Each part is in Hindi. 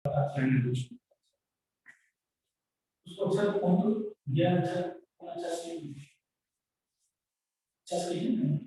उसको अक्सर फोन तो दिया अच्छा होना चाहिए ना।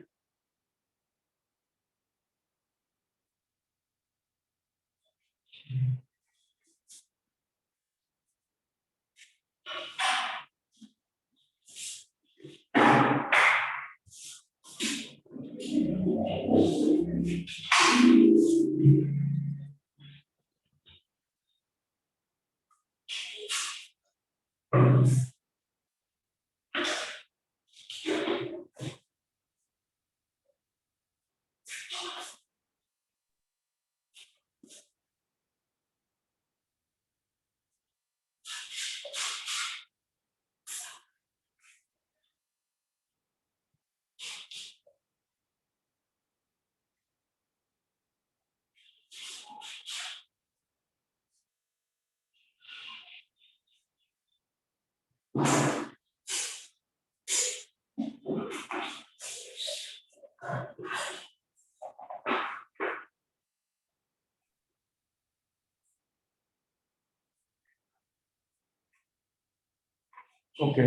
ओके,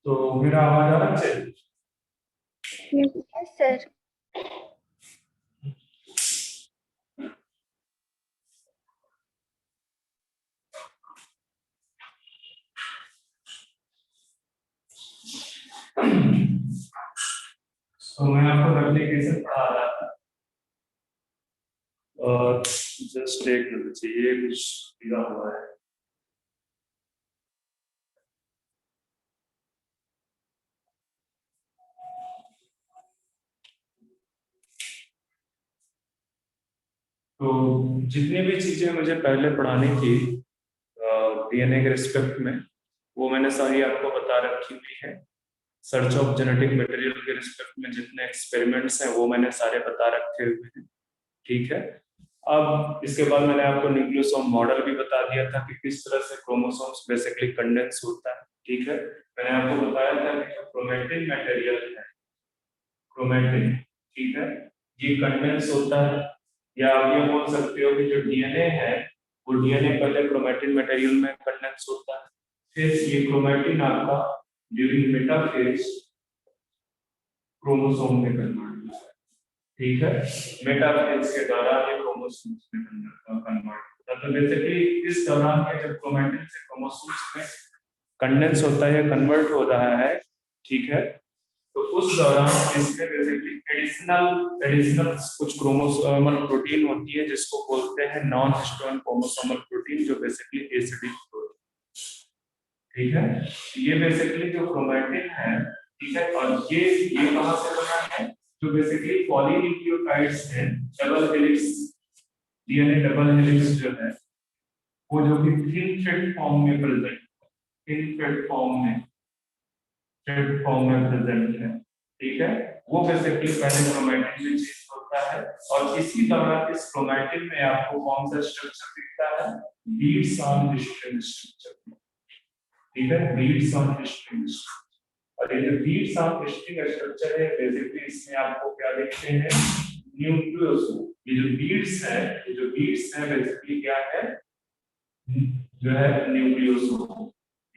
तो मेरा आवाज आ रहा है? Yes sir. तो मैं आपको एप्लीकेशन पढ़ा रहा था और जस्ट एक मिनट चाहिए, कुछ दिया हुआ है। तो जितनी भी चीजें मुझे पहले पढ़ानी थी डीएनए के रिस्पेक्ट में, वो मैंने सारी आपको बता रखी हुई है। सर्च ऑफ जेनेटिक मटेरियल के रिस्पेक्ट में जितने एक्सपेरिमेंट्स हैं वो मैंने सारे बता रखे हुए हैं, ठीक है। अब इसके बाद मैंने आपको न्यूक्लियोसोम मॉडल भी बता दिया था कि किस तरह से क्रोमोसोम्स बेसिकली कंडेंस होता है, ठीक है। मैंने आपको बताया था कि जो क्रोमैटिन मटेरियल है, क्रोमैटिन, ठीक है, ये कंडेंस होता है। या आप ये बोल सकते हो कि जो डीएनए है वो डीएनए पहले क्रोमैटिन मटेरियल में कंडेंस होता है, फिर ये क्रोमैटिन आपका ड्यूरिंग मेटाफेज क्रोमोसोम में कन्वर्ट होता है, ठीक है। मेटाफेज के दौरान ये क्रोमोसोम्स में कन्वर्ट होता है। तो बेसिकली इस दौरान ये जब क्रोमैटिन से क्रोमोसोम्स में कंडेंस होता है, कन्वर्ट हो रहा है, ठीक है, तो उस दौरान इसमें बेसिकली एडिशनल कुछ क्रोमोसोमल प्रोटीन होती है जिसको बोलते हैं नॉन हिस्टोन क्रोमोसोमल प्रोटीन, जो बेसिकली एसिडिक प्रोटीन, ठीक है। ये बेसिकली जो क्रोमैटिन है, ठीक है, और ये कहां से बना है, जो बेसिकली पॉलीन्यूक्लियोटाइड्स हैं, double helix DNA double helix जो है वो जो कि थिन थ्रेड फॉर्म में प्रेजेंट, थिन थ्रेड फॉर्म में प्रेजेंट है, ठीक है। वो बेसिकली पहले क्रोमैटिन में चेंज होता है और इसी दौरान इस क्रोमैटिन में आपको कौन सा स्ट्रक्चर दिखता है, लीड्स ऑन स्ट्रिंग स्ट्रक्चर, ठीक है, लीड्स ऑन स्ट्रिंग। और ये जो लीड्स ऑन स्ट्रिंग स्ट्रक्चर है बेसिकली इसमें आपको क्या देखते हैं, न्यूक्लियोसोम। ये जो लीड्स है, ये जो लीड्स है बेसिकली क्या है, जो है न्यूक्लियोसोम।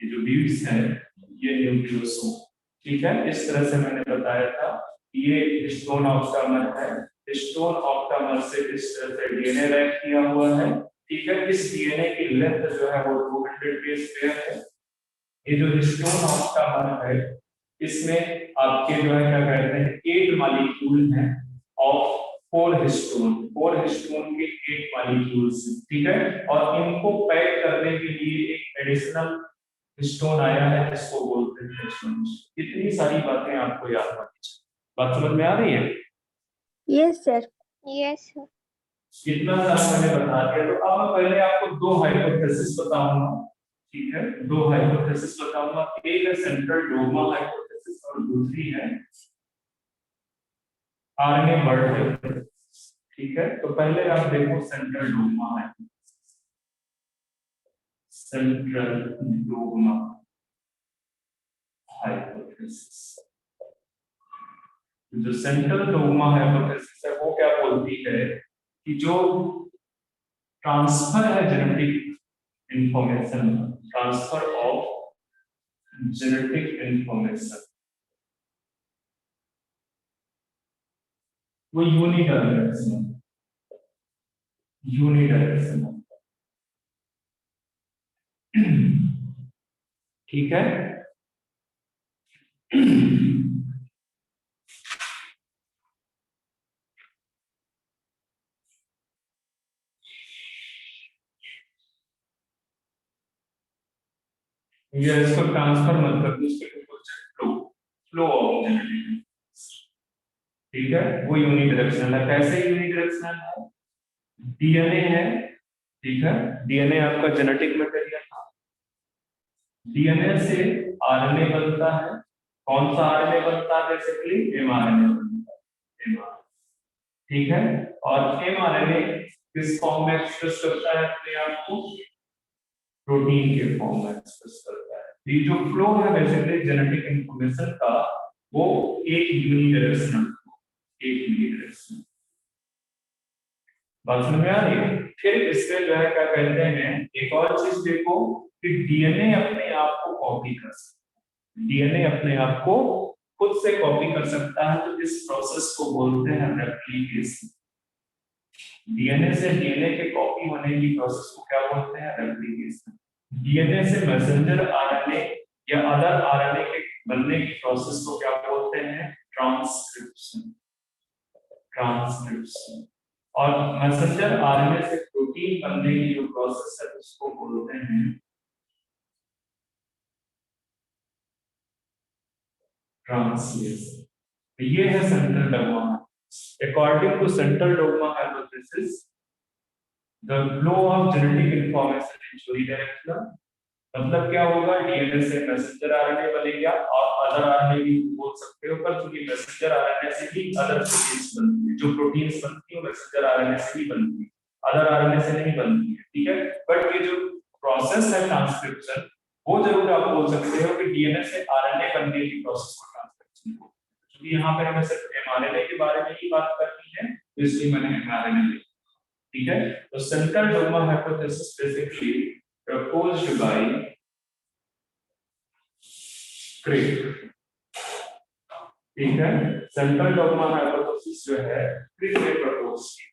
ये जो लीड्स है ये न्यूक्लियोसोम, ठीक है। इस तरह से मैंने बताया था ये हिस्टोन ऑक्टामर है, हिस्टोन ऑक्टामर से इस तरह से डीएनए रैप किया हुआ है, ठीक है। इस डीएनए की लेंथ जो है वो 200 बेस पेयर है। ये जो हिस्टोन ऑक्टामर है इसमें आपके जो है क्या कहते हैं 8 मॉलिक्यूल हैं ऑफ 4 हिस्टोन के 8 मॉलिक्यूल्स, ठीक है। और इनको पैक करने के लिए एक एडिशनल हिस्टोन आया है जिसको बोलते हैं हिस्टोन। इतनी सारी बातें आपको याद रखनी चाहिए। बात समझ में आ रही है? Yes sir. Yes sir. इतना सारा मैंने बता दिया। तो अब मैं पहले आपको दो हाइपोथेसिस बताऊंगा, ठीक है, दो हाइपोथेसिस बताऊंगा। एक है सेंट्रल डोग्मा हाइपोथेसिस और दूसरी है आरएनए बर्ड हाइपोथेसिस, ठीक है। तो पहले आप देखो central dogma hypothesis, central dogma hypothesis. जो सेंट्रल डोग्मा हाइपोथेसिस है वो क्या बोलती है कि जो ट्रांसफर है genetic information, transfer of genetic information, वो यूनिडायरेक्शनल, यूनिडायरेक्शनल, ठीक है। ये इसको ट्रांसफर मत कर, फ्लो, फ्लो ऑफ जेनेटिक, ठीक है। वो यूनिडायरेक्शनल है। कैसे यूनिडायरेक्शनल है? डीएनए है, ठीक है, डीएनए आपका जेनेटिक मटेरियल था, डीएनए से आरएनए बनता है। कौन सा आरएनए बनता है? बेसिकली एमआरएनए बनता है, एमआरएनए, ठीक है। और एमआरएनए किस फॉर्म में एक्सप्रेस करता है अपने आप को? प्रोटीन के फॉर्म में एक्सप्रेस करता है। ये जो फ्लो है बेसिकली जेनेटिक इंफॉर्मेशन का, वो एक यूनिडायरेक्शनल, एक यूनिडायरेक्शनल, बात समझ में आ रही है? फिर इसमें जो है क्या कहते हैं, एक और चीज देखो कि डीएनए अपने आप को कॉपी कर सकता है, डीएनए अपने आप को खुद से कॉपी कर सकता है, तो इस प्रोसेस को बोलते हैं रेप्लिकेशन। डीएनए से डीएनए के कॉपी होने की प्रोसेस को क्या बोलते हैं? रेप्लिकेशन। डीएनए से मैसेंजर आरएनए या अदर आरएनए के बनने की प्रोसेस को क्या बोलते हैं? Transcription, transcription. और मैसेंजर आरएनए से प्रोटीन बनने की जो प्रोसेस है उसको बोलते हैं ट्रांसलेशन। ये है central dogma. According to central dogma hypothesis, the flow of genetic information is unidirectional. मतलब क्या होगा? डीएनए से मैसेंजर आरएनए बनेगा, और अदर आरएनए भी बोल सकते हो, पर क्योंकि मैसेंजर आरएनए से ही अदर प्रोटीन्स बनती है, जो प्रोटीन्स बनती है मैसेंजर आरएनए से ही बनती है, अदर आरएनए से नहीं बनती है, ठीक है। बट ये जो प्रोसेस है ट्रांसक्रिप्शन, वो जरूर आप बोल सकते हो कि डीएनए से आरएनए बनने की प्रोसेस को ट्रांसक्रिप्शन बोलते हैं। क्योंकि यहाँ पे हमें सिर्फ एमआरएनए के बारे में ही बात करनी है, तो इसलिए मैंने एमआरएनए लिखा, ठीक है। तो central dogma hypothesis basically proposed by क्रिक, ठीक है। सेंट्रल डोग्मा हाइपोथेसिस जो है क्रिक ने प्रपोज की।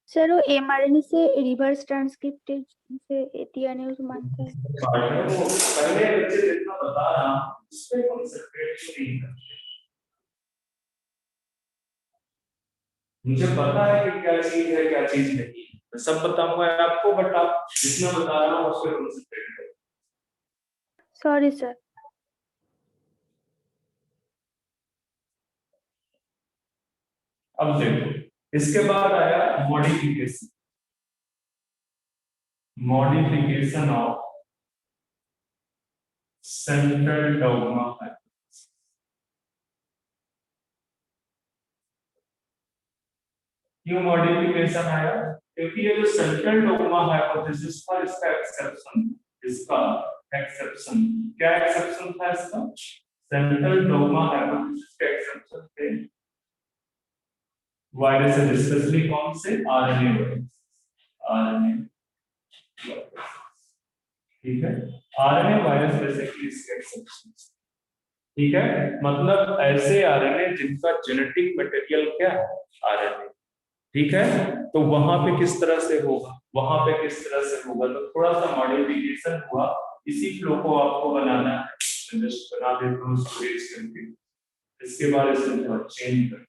सर वो एमआरएनए से रिवर्स ट्रांसक्रिप्टेशन से डीएनए यूज मानते हैं। वो पहले बच्चे जितना बता रहा हूं उस पे कंसंट्रेट नहीं करते। मुझे पता है कि क्या चीज है क्या चीज नहीं, मैं सब बताऊंगा आपको, बट आप जितना बता रहा हूं उस पे कंसंट्रेट करो। Sorry sir. अब देखो, इसके बाद आया modification, modification of central dogma hypothesis. क्यों मॉडिफिकेशन आया? क्योंकि ये जो सेंट्रल डोग्मा हाइपोथेसिस था, इसका एक्सेप्शन, इसका एक्सेप्शन, क्या एक्सेप्शन था इसका? सेंट्रल डोग्मा हाइपोथेसिस का एक्सेप्शन थे वायरसेस, स्पेशली कौन से? आरएनए वायरस, आरएनए, ठीक है। आरएनए वायरस बेसिकली इसके एक्सेप्शन, ठीक है। मतलब ऐसे आरएनए जिनका जेनेटिक मटेरियल क्या है? आरएनए, ठीक है। तो वहां पे किस तरह से होगा, वहां पे किस तरह से होगा, तो थोड़ा सा मॉडिफिकेशन हुआ, इसी फ्लो को आपको बनाना है। जस्ट बना देता हूं स्टोरेज करके, इसके बाद इसमें थोड़ा चेंज कर,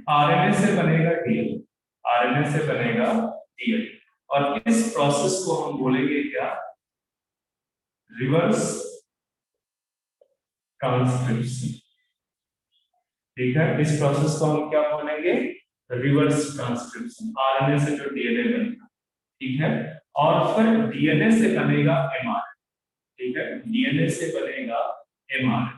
आरएनए से बनेगा डीएनए, आरएनए से बनेगा डीएनए, और इस प्रोसेस को हम बोलेंगे क्या? रिवर्स ट्रांसक्रिप्शन, ठीक है। इस प्रोसेस को हम क्या बोलेंगे? रिवर्स ट्रांसक्रिप्शन, आरएनए से जो डीएनए बनेगा, ठीक है। और फिर डीएनए से बनेगा एमआरएनए, ठीक है, डीएनए से बनेगा एमआरएनए।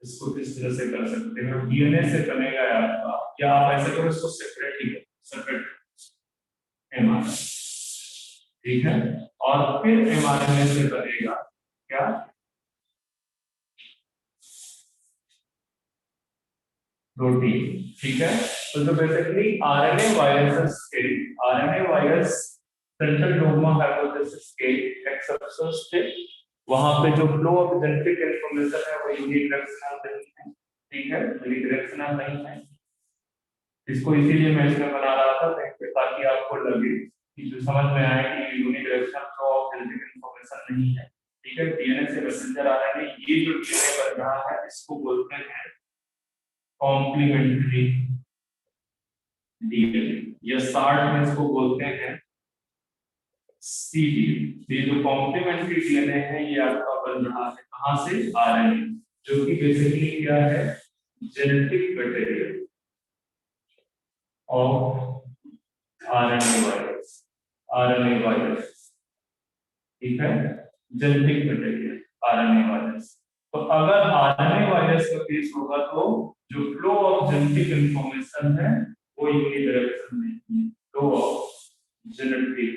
इसको किस तरह से कर सकते हैं? डीएनए से बनेगा आपका, या आप ऐसे करो इसको सेपरेट ही करो, सेपरेट, mRNA, ठीक है। और फिर mRNA से बनेगा क्या, प्रोटीन, ठीक है। तो basically RNA virus central dogma hypothesis के एक्सेप्शंस थे। वहां पे जो फ्लो ऑफ जेनेटिक इंफॉर्मेशन है वो यूनिडायरेक्शनल नहीं है, ठीक है, यूनिडायरेक्शनल नहीं है। इसको इसीलिए मैं इसमें बना रहा था ताकि आपको लगे कि जो समझ में आए कि unidirectional flow of genetic information नहीं है, ठीक है। डीएनए से मैसेंजर आरएनए, ये जो डीएनए बन रहा है इसको बोलते हैं कॉम्प्लीमेंट्री डीएनए, या शार्ट में इसको बोलते हैं सीडीएनए। ये जो कॉम्प्लीमेंट्री डीएनए है ये आपका बन रहा है कहां से, आरएनए, जो कि बेसिकली क्या है, genetic material of RNA virus, ठीक है, जेनेटिक मटेरियल आरएनए वायरस। तो अगर आरएनए वायरस का केस होगा तो जो फ्लो ऑफ जेनेटिक इंफॉर्मेशन है वो यूनिडायरेक्शनल नहीं है, flow of genetic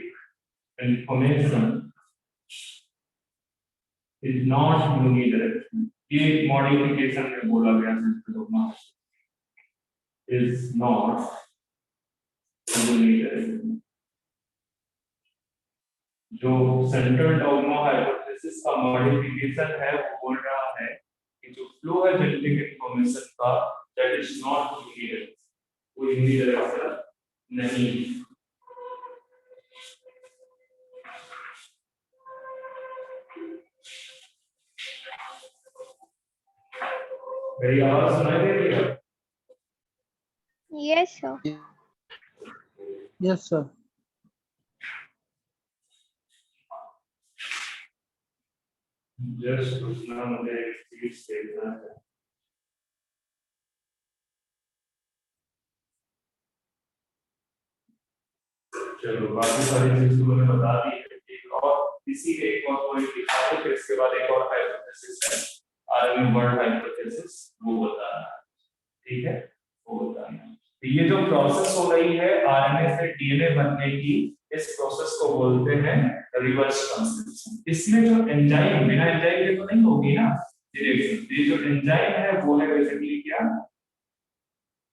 information is not unidirectional. ये मॉडिफिकेशन में बोला गया है, इज नॉट यूनिडायरेक्शनल। जो सेंट्रल डॉग्मा हाइपोथेसिस का मॉडिफिकेशन है वो बोल रहा है कि जो फ्लो है जेनेटिक इंफॉर्मेशन का दैट इज नॉट यूनिडायरेक्शनल, वो यूनिडायरेक्शनल नहीं। मेरी आवाज सुनाई दे रही है? Yes, sir. Yes, sir. Just उतना मुझे एक चीज देखना है। चलो बाकी सारी चीज तो मैंने बता दी है। एक और इसी के एक और पॉइंट दिखा दो, फिर इसके बाद एक और हाइपोथेसिस है, आरएनए वर्ड हाइपोथेसिस, वो बताना है, ठीक है, वो बताना है। तो ये जो प्रोसेस हो रही है आरएनए से डीएनए बनने की, इस प्रोसेस को बोलते हैं रिवर्स ट्रांसक्रिप्शन। इसमें जो एंजाइम, बिना एंजाइम के तो नहीं होगी ना रिएक्शन। ये जो एंजाइम है वो है बेसिकली क्या,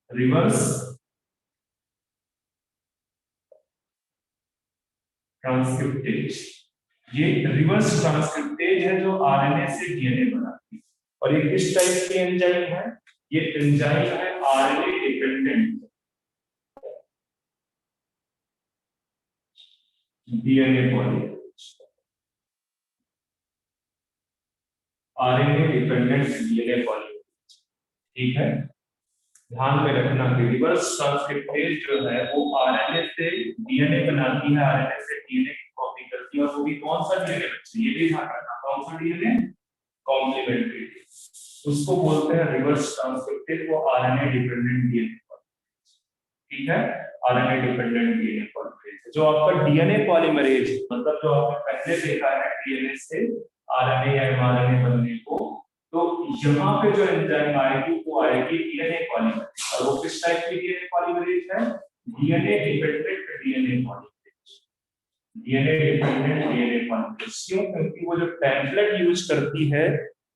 रिवर्स ट्रांसक्रिप्टेज। ये रिवर्स ट्रांसक्रिप्टेज है जो आरएनए से डीएनए बनाती है। और ये किस टाइप की एंजाइम है, ये एंजाइम है RNA dependent DNA polymerase, RNA dependent DNA polymerase, ठीक है। ध्यान में रखना कि रिवर्स ट्रांसक्रिप्टेज जो है वो आरएनए से डीएनए बनाती है, आरएनए से डीएनए की कॉपी करती है, और वो भी कौन सा डीएनए बच्चे, ये भी ध्यान रखना, कौन सा डीएनए, कॉम्प्लीमेंट्री, उसको बोलते हैं रिवर्स ट्रांसक्रिप्टेज, वो आरएनए डिपेंडेंट डीएनए, ठीक है, आरएनए डिपेंडेंट डीएनए पॉलीमरेज। जो आपका डीएनए पॉलीमरेज मतलब जो आपने पहले देखा है डीएनए से आरएनए या एमआरएनए बनने को, तो यहाँ पे जो एंजाइम आएगी वो आएगी डीएनए पॉलीमरेज। और वो किस टाइप की डीएनए पॉलीमरेज है, DNA dependent DNA polymerase, DNA dependent DNA polymerase. क्यों, क्योंकि वो जो टेम्पलेट यूज करती है,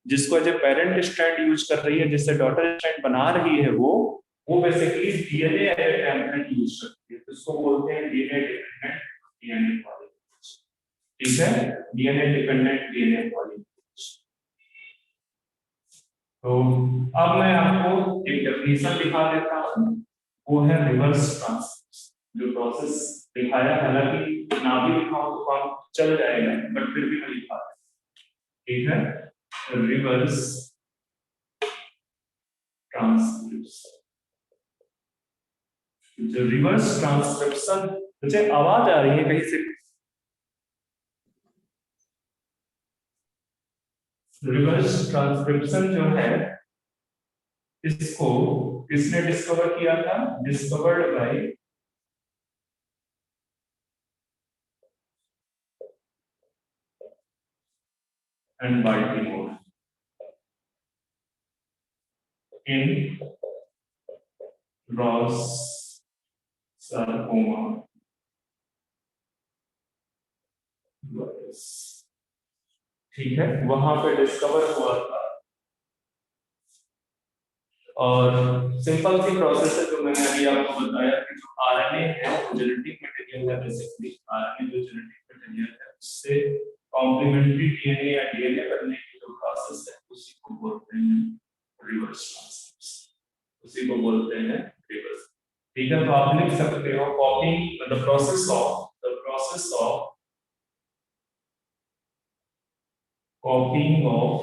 जिसको as a parent strand use कर रही है, जिससे डॉटर स्ट्रैंड बना रही है, वो basically DNA as a template use करती है, तो इसको बोलते हैं डीएनए डिपेंडेंट डीएनए पॉलीमरेज, ठीक है, डीएनए डिपेंडेंट डीएनए पॉलीमरेज। तो अब मैं आपको एक डेफिनेशन दिखा देता हूं, वो है रिवर्स ट्रांसक्रिप्शन। जो प्रोसेस दिखाया, हालांकि ना भी लिखाओ तो काम चल जाएगा, बट फिर भी मैं लिखा रहा हूं, ठीक है, रिवर्स ट्रांसक्रिप्शन। जो रिवर्स ट्रांसक्रिप्शन, मुझे आवाज आ रही है कहीं से, रिवर्स ट्रांसक्रिप्शन जो है इसको किसने डिस्कवर किया था, discovered by and Baltimore in Ross sarcoma ठीक है, वहां पे डिस्कवर हुआ था। और सिंपल सी प्रोसेस है जो मैंने अभी आपको बताया कि जो आरएनए है वो जेनेटिक मटेरियल है। बेसिकली आरएनए जो जेनेटिक मटेरियल है उससे कॉम्प्लीमेंट्री डीएनए या डीएनए बनने की जो प्रोसेस है उसी को बोलते हैं रिवर्स ट्रांसक्रिप्शन, उसी को बोलते हैं रिवर्स। ठीक है, तो आप लिख सकते हो copying the process of कॉपिंग of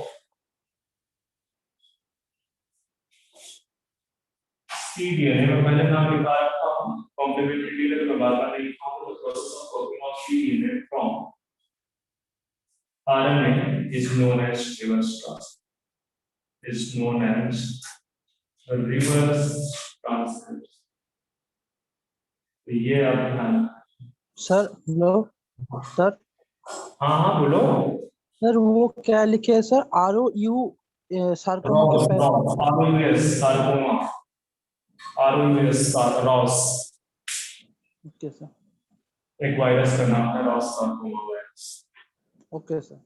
cDNA में पहले नाम लिखा रखा हूं, कॉम्प्लीमेंट्री डीएनए में बाद में लिखा हूं। The process of कॉपिंग of cDNA from RNA is known as reverse transcription। तो ये आप ध्यान। Sir hello sir. हाँ हाँ बोलो। सर वो क्या लिखे है सर? ROU सार्कोमा के पहले रॉस ओके सर। एक वायरस का नाम है Ross sarcoma virus. Okay sir.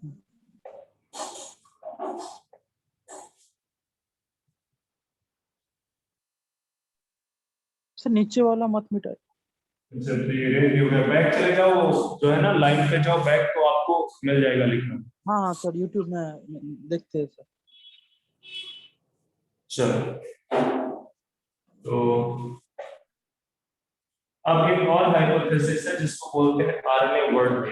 Sir नीचे वाला मत मिटाइए। बैक चले जाओ, जो है ना लाइन पे जाओ बैक, तो आपको मिल जाएगा लिखना। हाँ हाँ सर, यूट्यूब में देखते हैं सर। चलो, तो अब एक और हाइपोथेसिस है जिसको बोलते हैं आरएनए वर्ल्ड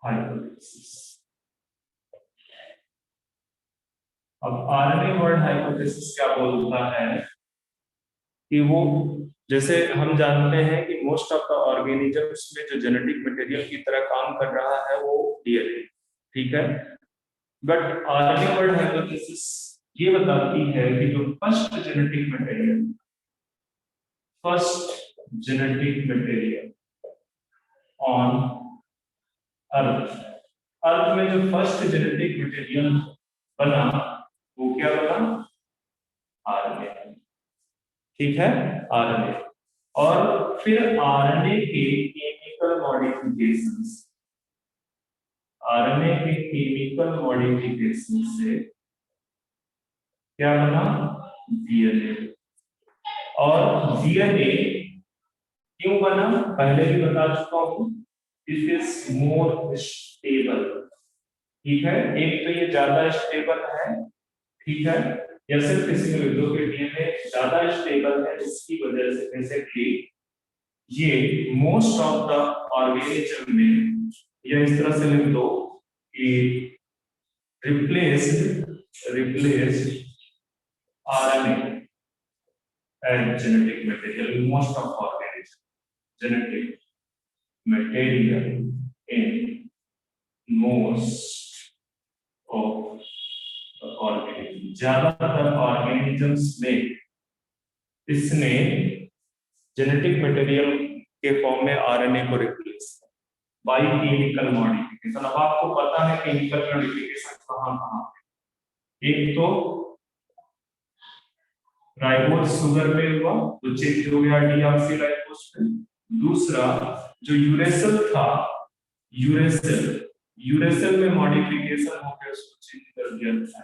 हाइपोथेसिस। अब आरएनए वर्ल्ड हाइपोथेसिस क्या बोलता है कि वो, जैसे हम जानते हैं कि मोस्ट ऑफ द ऑर्गेनिजम्स में जो जेनेटिक मटेरियल की तरह काम कर रहा है वो डीएनए, ठीक है। बट आरएनए वर्ल्ड हाइपोथेसिस ये बताती है कि जो first genetic material on earth में जो फर्स्ट जेनेटिक मटेरियल बना वो क्या बना? आरएनए, ठीक है, आरएनए। और फिर आरएनए के केमिकल मॉडिफिकेशन से क्या बना? डीएनए। और डीएनए क्यों बना पहले भी बता चुका हूं, इट इज मोर स्टेबल, ठीक है। एक तो ये ज्यादा स्टेबल है, ठीक है, या सिर्फ इसमें लिख दो कि डीएनए ज्यादा स्टेबल है, इसकी वजह से बेसिकली ये मोस्ट ऑफ द ऑर्गेनिज्म में, या इस तरह से लिख दो कि replaced RNA as genetic material in most of organisms, genetic material in most of the organisms, ज्यादातर ऑर्गेनिजम्स में इसने जेनेटिक मटेरियल के फॉर्म में आरएनए को रिप्लेस बाय केमिकल मॉडिफिकेशन। अब आपको पता है केमिकल मॉडिफिकेशन कहां एक तो राइबोज शुगर पे हुआ तो चेंज हो गया डीऑक्सीराइबोज पे। दूसरा जो यूरेसिल था, यूरेसिल में मॉडिफिकेशन हो गया, उसको चेंज कर दिया था,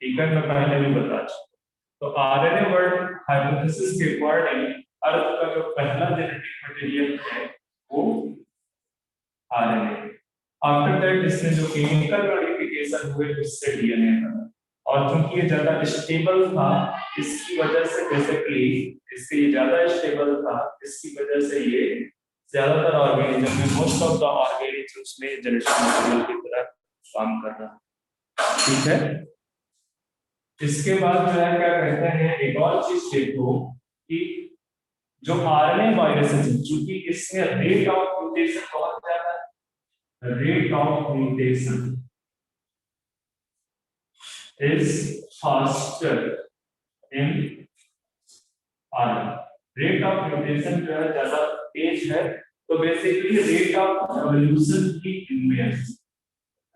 ठीक है, मैं पहले भी बता चुका। तो आरएनए वर्ल्ड हाइपोथेसिस के अकॉर्डिंग अर्थ का जो पहला जेनेटिक मटेरियल है वो आरएनए। आफ्टर दैट इसमें जो केमिकल मॉडिफिकेशन हुए उससे डीएनए बना, और चूंकि ये ज्यादा स्टेबल था इसकी वजह से बेसिकली इससे ज्यादा स्टेबल था, इसकी वजह से ये ज्यादातर ऑर्गेनिज्म में, मोस्ट ऑफ द ऑर्गेनिजम्स में जेनेटिक मटेरियल की तरह काम कर रहा, ठीक है। इसके बाद जो है क्या कहते हैं, एक और चीज देखो कि जो आरएनए वायरसेस है, चूंकि इसमें रेट ऑफ म्यूटेशन बहुत ज्यादा है, rate of mutation is faster in RNA, rate of mutation जो है ज्यादा तेज है, तो बेसिकली रेट ऑफ एवोल्यूशन की इनमें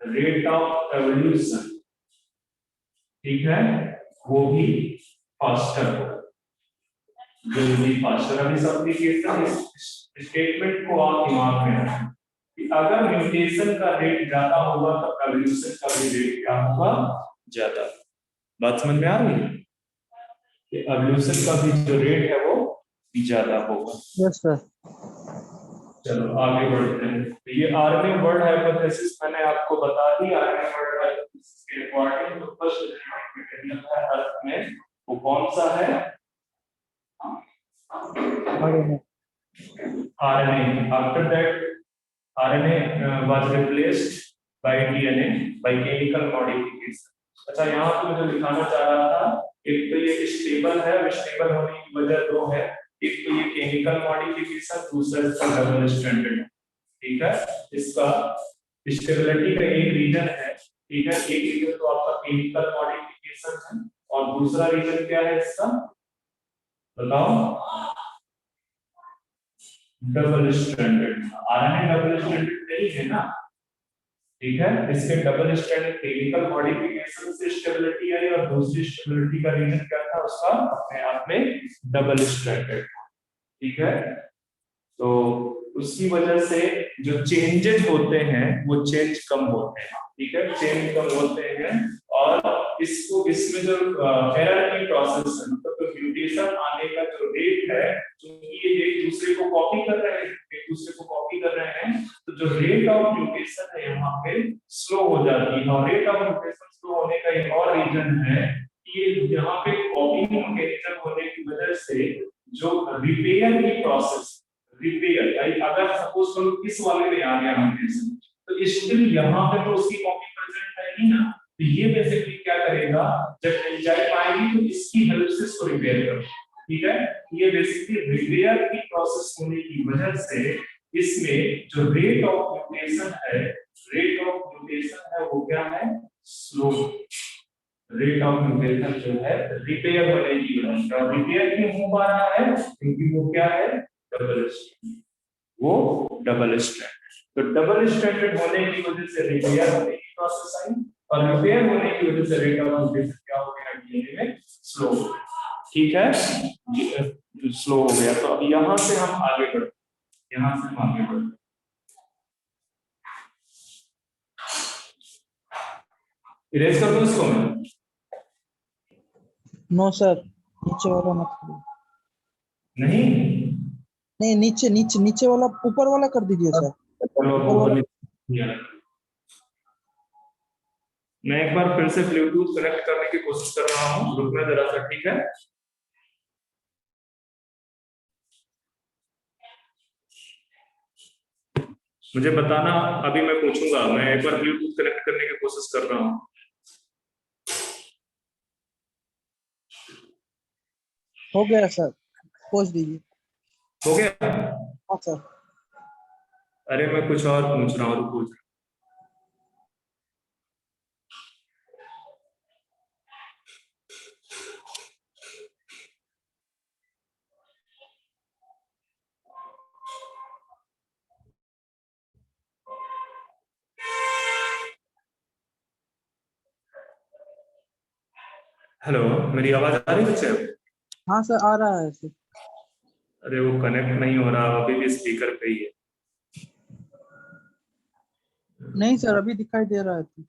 रेट ऑफ एवोल्यूशन, ठीक है, वो भी फास्टर होगा, जल्दी फास्टर। अभी सब एप्लीकेशन स्टेटमेंट को आप दिमाग में रखें कि अगर म्यूटेशन का रेट ज्यादा होगा तो एवोल्यूशन का भी रेट क्या होगा, ज्यादा। बात समझ में आ रही है कि एवोल्यूशन का भी जो रेट है वो ज्यादा होगा। Yes sir. चलो आगे बढ़ते हैं। तो ये आरएनए वर्ड हाइपोथेसिस मैंने आपको बता दी। आरएनए वर्ड हाइपोथेसिस के अकॉर्डिंग तो फर्स्ट जेनेटिक मटेरियल है अर्थ में, वो कौन सा है, RNA. RNA. After that, RNA was replaced by DNA by chemical modification. अच्छा, यहाँ पे मुझे दिखाना चाह रहा था, एक तो ये स्टेबल है, स्टेबल होने की वजह दो है, एक तो ये केमिकल मॉडिफिकेशन, दूसरा इसका डबल स्टैंडर्ड। ठीक है, इसका स्टेबिलिटी का एक रीजन है, ठीक है, एक रीजन तो आपका केमिकल मॉडिफिकेशन है और दूसरा रीजन क्या है इसका, बताओ, double standard. RNA double standard नहीं है ना, ठीक है, इसके डबल स्टैंडर्ड केमिकल मॉडिफिकेशन से स्टेबिलिटी आई और दूसरी स्टेबिलिटी का रीजन क्या था उसका, अपने आप में डबल स्टैंडर्ड। ठीक है, तो उसकी वजह से जो चेंजेस होते हैं वो चेंज कम होते हैं। ठीक है, चेंज कम होते हैं और इसको इसमें जो एरर की प्रोसेस है, मतलब म्यूटेशन आने का जो रेट है, क्योंकि ये एक दूसरे को कॉपी कर रहे हैं, एक दूसरे को कॉपी कर रहे हैं, तो जो रेट ऑफ म्यूटेशन है यहाँ पे स्लो हो जाती है। और रेट ऑफ म्यूटेशन स्लो होने का एक और रीजन है कि यहाँ पे कॉपी मैकेनिज्म होने की वजह से जो रिपेयर की प्रोसेस, रिपेयर अगर सपोज करो इस वाले में आ गया म्यूटेशन, तो स्टिल यहाँ पे तो उसकी कॉपी प्रेजेंट है ही ना, तो ये बेसिकली क्या करेगा, जब एंजाइम आएगी तो इसकी हेल्प से इसको रिपेयर करेगा। ठीक है, ये बेसिकली रिपेयर की प्रोसेस होने की वजह से इसमें जो रेट ऑफ म्यूटेशन है, रेट ऑफ म्यूटेशन है वो क्या है, स्लो। रेट ऑफ म्यूटेशन जो है रिपेयर होने की वजह से, और रिपेयर क्यों हो पा रहा है, क्योंकि वो क्या है, डबल स्टैंडर्ड, वो डबल स्टैंडर्ड। तो डबल स्टैंडर्ड होने की वजह से रिपेयर होने की प्रोसेस आई और रिपेयर होने की वजह से रेट ऑफ म्यूटेशन क्या हो गया, डीएनए में स्लो। ठीक है, स्लो हो गया। तो अब यहां से हम आगे बढ़ते, यहां से हम आगे बढ़ते, इरेज कर दूं इसको मैं, नो सर, नीचे वाला मत करिए। नहीं नहीं, नीचे नीचे नीचे वाला, ऊपर वाला कर दीजिए सर। चलो ऊपर वाला। मैं एक बार फिर से ब्लूटूथ कनेक्ट करने की कोशिश कर रहा हूं, रुकना जरा सा। ठीक है, मुझे बताना, अभी मैं पूछूंगा, मैं एक बार ब्लूटूथ कनेक्ट करने की कोशिश कर रहा हूं। हो गया सर, पोच दीजिए। हो गया? हाँ सर। अरे मैं कुछ और पूछ रहा हूँ, रुको। हेलो, मेरी आवाज आ रही है बच्चे? हाँ सर, आ रहा है सर। अरे वो कनेक्ट नहीं हो रहा, अभी भी स्पीकर पे ही है। नहीं सर, अभी दिखाई दे रहा है तो।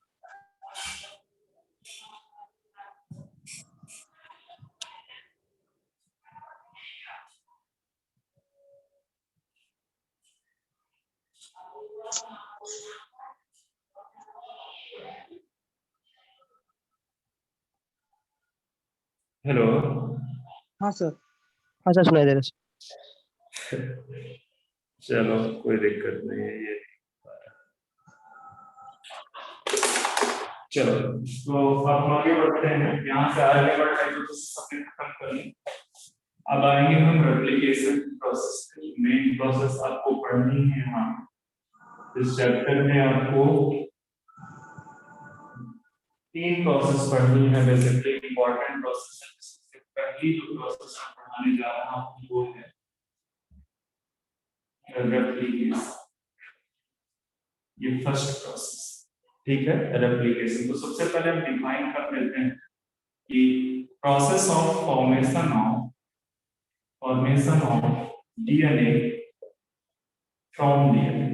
हेलो, हाँ सर। हाँ सर, सुनाई दे रहा है। चलो कोई दिक्कत नहीं है ये। चलो तो अब हम आगे बढ़ते हैं, यहाँ से आगे बढ़ते हैं तो सबने खत्म कर ली। अब आएंगे हम रेप्लिकेशन प्रोसेस। मेन प्रोसेस आपको पढ़नी है यहाँ इस चैप्टर में। आपको 3 प्रोसेस पढ़नी है, बेसिकली इंपॉर्टेंट प्रोसेस है। सबसे पहली जो प्रोसेस मैं पढ़ाने जा रहा हूँ वो है रेप्लिकेशन। ये फर्स्ट प्रोसेस, ठीक है, रेप्लिकेशन। तो सबसे पहले हम डिफाइन कर लेते हैं कि process of formation of DNA from DNA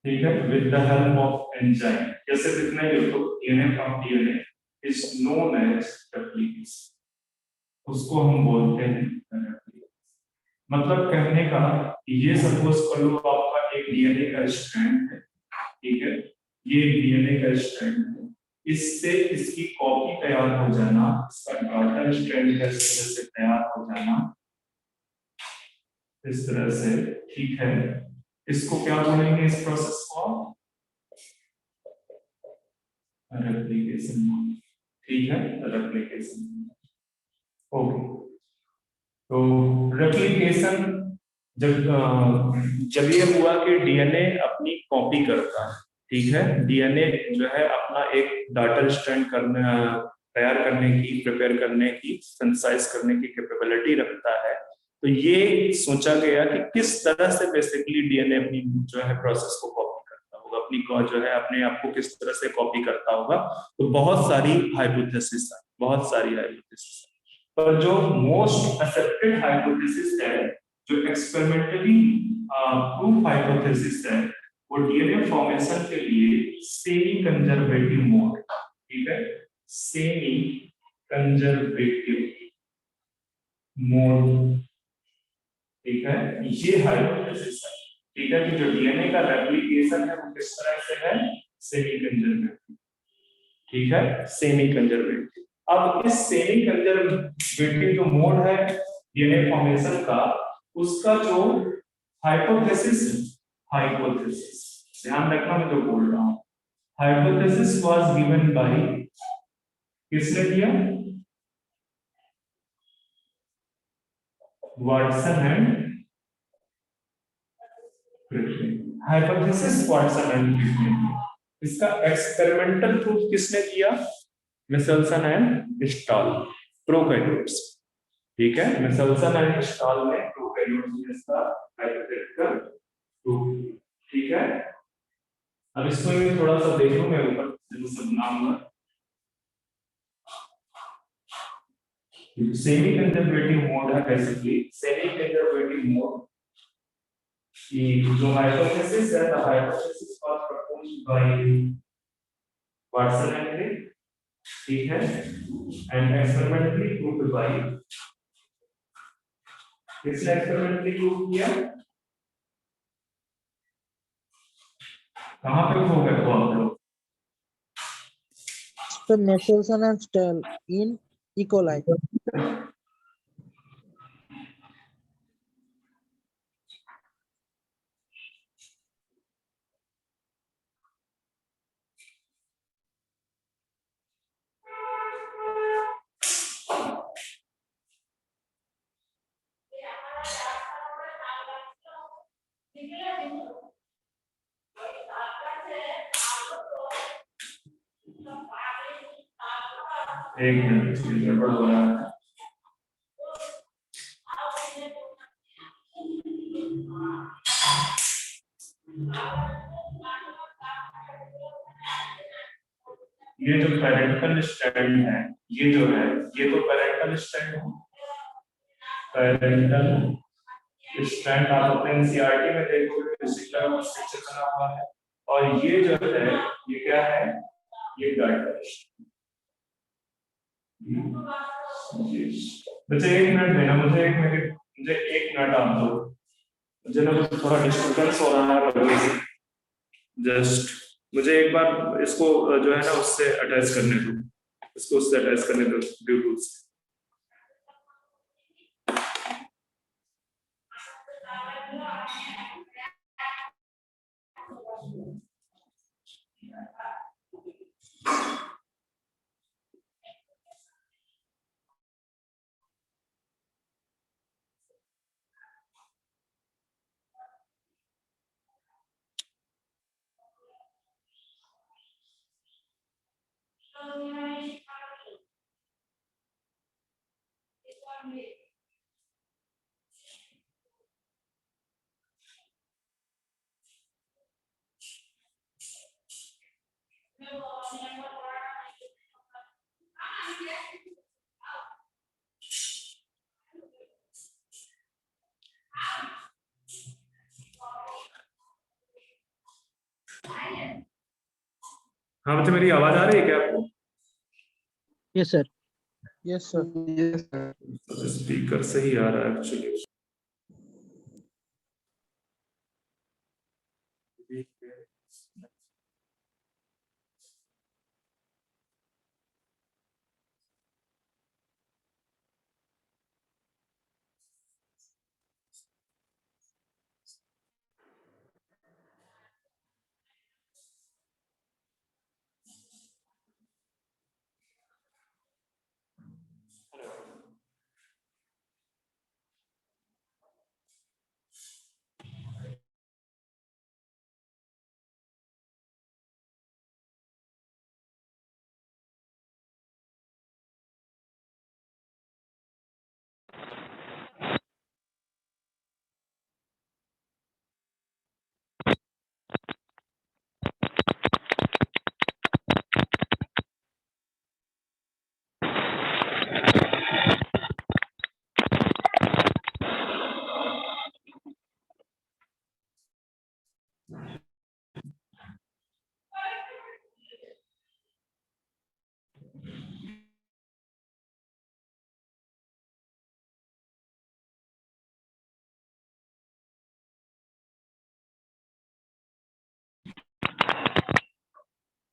ठीक है, with the help of enzyme कैसे लिखना है तो DNA from DNA is known as replication, उसको हम बोलते हैं replication। मतलब कहने का ये सपोज कर लो आपका एक डीएनए का स्ट्रैंड है, ठीक है, ये डीएनए का स्ट्रैंड है, इससे इसकी कॉपी तैयार हो जाना, इसका डॉटर स्ट्रैंड का इस तरह से तैयार हो जाना, इस तरह से, ठीक है, इसको क्या बोलेंगे इस प्रोसेस को? रेप्लिकेशन, ठीक है, रेप्लिकेशन। ओके, तो रेप्लिकेशन जब ये हुआ कि डीएनए अपनी कॉपी करता है, ठीक है, डीएनए जो है अपना एक डाटा स्ट्रैंड करने तैयार करने की, प्रिपेयर करने की, सिंथेसाइज करने की कैपेबिलिटी रखता है। तो ये सोचा गया कि किस तरह से बेसिकली डीएनए अपनी जो है प्रोसेस को कॉपी करता होगा, अपनी जो है अपने आप को किस तरह से कॉपी करता होगा। तो बहुत सारी हाइपोथेसिस है, बहुत सारी हाइपोथेसिस है, पर जो मोस्ट एक्सेप्टेड हाइपोथेसिस है, जो एक्सपेरिमेंटली प्रूफ हाइपोथेसिस है, वो डीएनए फॉर्मेशन के लिए सेमी कंजर्वेटिव मोड, ठीक है, सेमी कंजर्वेटिव मोड, ठीक है, ये हाइपोथेसिस है, ठीक है, कि जो डीएनए का रेप्लिकेशन है वो किस तरह से है, सेमी कंजर्वेटिव, ठीक है, सेमी कंजर्वेटिव। अब इस सेमी कंजर्वेटिव जो मोड है डीएनए फॉर्मेशन का, उसका जो हाइपोथेसिस ध्यान रखना मैं जो बोल रहा हूं, हाइपोथेसिस वाज गिवन बाय, किसने दिया? Watson and Christie. Hypothesis Watson and Christie. इसका एक्सपेरिमेंटल प्रूफ किसने दिया? मिचेल्सन एंड स्टॉल, प्रोकैरियोट्स, ठीक है, मिचेल्सन एंड स्टॉल ने प्रोकैरियोट्स में इसका हाइपोथेटिकल प्रूफ, ठीक है। अब इसको मैं थोड़ा सा देख लूं, मैं ऊपर से बनाऊंगा। सेमी कंजर्वेटिव मोड है, बेसिकली सेमी कंजर्वेटिव मोड की जो हाइपोथेसिस है, the hypothesis was proposed by Watson and Crick, ठीक है, एंड एक्सपेरिमेंटली प्रूव्ड बाय, किसने एक्सपेरिमेंटली प्रूव किया? कहां पे प्रूव है वो आप लोग? Nicholson and Stahl in E. coli. एक मिनट, गड़बड़ हो रहा है। ये जो पैरेंटल स्ट्रैंड है, ये जो है, ये तो पैरेंटल स्ट्रैंड है, पैरेंटल स्ट्रैंड आप अपने एनसीईआरटी में देखोगे, फिजिकल में स्ट्रक्चर बना हुआ है, और ये जो है, ये क्या है? ये डाटा स्ट्रैंड। बच्चे एक मिनट देना मुझे, एक मिनट आप दो, मुझे ना थोड़ा डिस्टर्बेंस हो रहा है, जस्ट मुझे एक बार इसको जो है ना उससे अटैच करने दो, इसको उससे अटैच करने दो ब्लूटूथ से। हाँ बच्चे, मेरी आवाज आ रही है क्या आपको? Yes sir. Yes sir. Speaker सही आ रहा है एक्चुअली।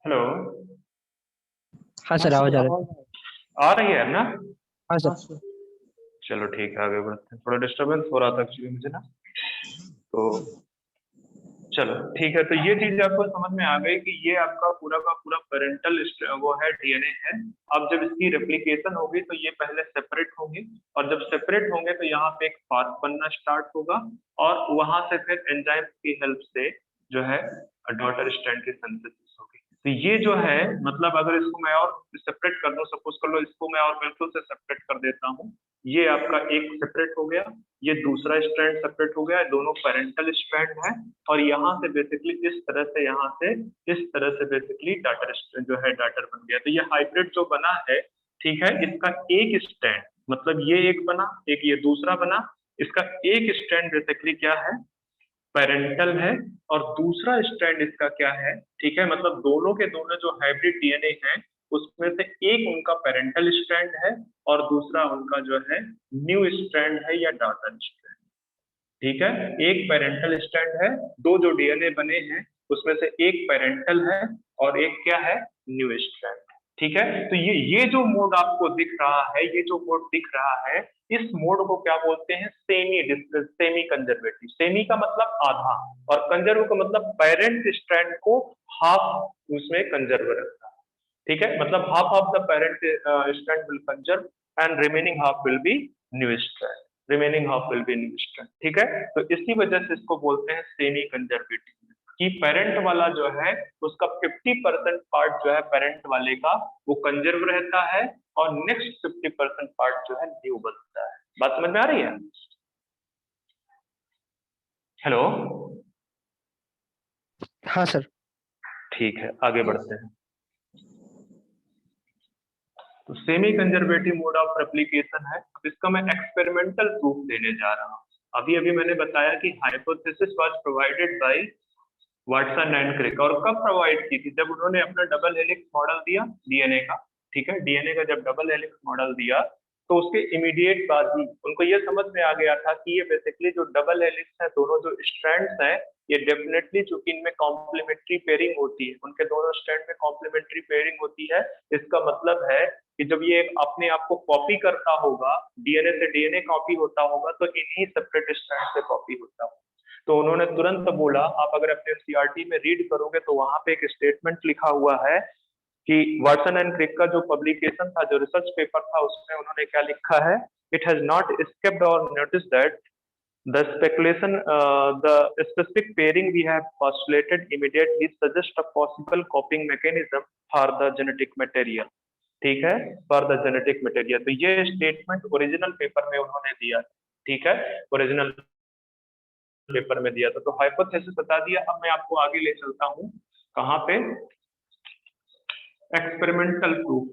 हेलो, हाँ सर, आवाज आ रहा है। आ रही है ना? हाँ सर। चलो ठीक है, आगे बढ़ते हैं। थोड़ा डिस्टरबेंस हो रहा था एक्चुअली मुझे ना, तो चलो ठीक है। तो ये चीज आपको समझ में आ गई कि ये आपका पूरा का पूरा पेरेंटल वो है, डीएनए है। अब जब इसकी रेप्लिकेशन होगी तो ये पहले सेपरेट होंगे, और जब सेपरेट होंगे तो यहाँ पे एक पाथ बनना स्टार्ट होगा, और वहां से फिर एंजाइम की हेल्प से जो है डॉटर स्ट्रैंड की सिंथेसिस होगी। तो ये जो है, मतलब अगर इसको मैं और सेपरेट कर दूं, सपोज कर लो इसको मैं और बिल्कुल से सेपरेट कर देता हूँ, ये आपका एक सेपरेट हो गया, ये दूसरा स्ट्रैंड सेपरेट हो गया, दोनों पेरेंटल स्ट्रैंड है। और यहाँ से बेसिकली इस तरह से, यहाँ से इस तरह से बेसिकली डाटर जो है डाटर बन गया। तो ये हाइब्रिड जो बना है, ठीक है, इसका एक स्ट्रैंड, मतलब ये एक बना, एक ये दूसरा बना, इसका एक स्ट्रैंड बेसिकली क्या है, पेरेंटल है, और दूसरा स्ट्रैंड इसका क्या है, ठीक है, मतलब दोनों के दोनों जो हाइब्रिड डीएनए हैं उसमें से एक उनका पेरेंटल स्ट्रैंड है, और दूसरा उनका जो है न्यू स्ट्रैंड है या डॉटर स्ट्रैंड। ठीक है, एक पेरेंटल स्ट्रैंड है, दो जो डीएनए बने हैं उसमें से एक पेरेंटल है और एक क्या है, न्यू स्ट्रैंड। ठीक है, तो ये जो मोड आपको दिख रहा है, ये जो मोड दिख रहा है, इस मोड को क्या बोलते हैं, सेमी कंजर्वेटिव। सेमी का मतलब आधा, और कंजर्व का मतलब पेरेंट स्ट्रैंड को हाफ उसमें कंजर्व रखता है। ठीक है, मतलब half of the parent strand will conserve and remaining half will be new strand, remaining half will be new strand. ठीक है, तो इसी वजह से इसको बोलते हैं सेमी कंजर्वेटिव, कि पेरेंट वाला जो है उसका 50% पार्ट जो है पेरेंट वाले का वो कंजर्व रहता है, और नेक्स्ट 50% पार्ट जो है न्यू बनता है। बात समझ में आ रही है? हेलो, हाँ सर। ठीक है, आगे बढ़ते हैं। तो semi conservative mode of replication है। अब इसका मैं एक्सपेरिमेंटल प्रूफ देने जा रहा हूँ। अभी अभी मैंने बताया कि hypothesis was provided by Watson and Crick, और कब प्रोवाइड की थी, जब उन्होंने अपना डबल हेलिक्स मॉडल दिया डीएनए का। ठीक है, डीएनए का जब डबल हेलिक्स मॉडल दिया तो उसके इमीडिएट बाद ही उनको ये समझ में आ गया था कि ये बेसिकली जो डबल हेलिक्स है, दोनों जो स्ट्रैंड्स हैं, ये डेफिनेटली चूंकि इनमें कॉम्प्लीमेंट्री पेयरिंग होती है, उनके दोनों स्ट्रैंड में कॉम्प्लीमेंट्री पेयरिंग होती है। इसका मतलब है कि जब ये अपने आप को कॉपी करता होगा, डीएनए से डीएनए कॉपी होता होगा, तो इन्हीं सेपरेट स्ट्रैंड से कॉपी होता होगा। तो उन्होंने तुरंत बोला, आप अगर अपने एनसीईआरटी में रीड करोगे तो वहां पे एक स्टेटमेंट लिखा हुआ है कि वाटसन एंड क्रिक का जो पब्लिकेशन था, जो रिसर्च पेपर था, उसमें उन्होंने क्या लिखा है, इट हैज नॉट एस्केप्ड और notice that the speculation, the specific pairing we have postulated immediately suggest a possible copying mechanism for the genetic material. ठीक है, for the genetic material। तो ये स्टेटमेंट ओरिजिनल पेपर में उन्होंने दिया। ठीक है, ओरिजिनल पेपर में दिया था। तो हाइपोथेसिस बता दिया। अब मैं आपको आगे ले चलता हूँ, कहाँ पे, experimental proof.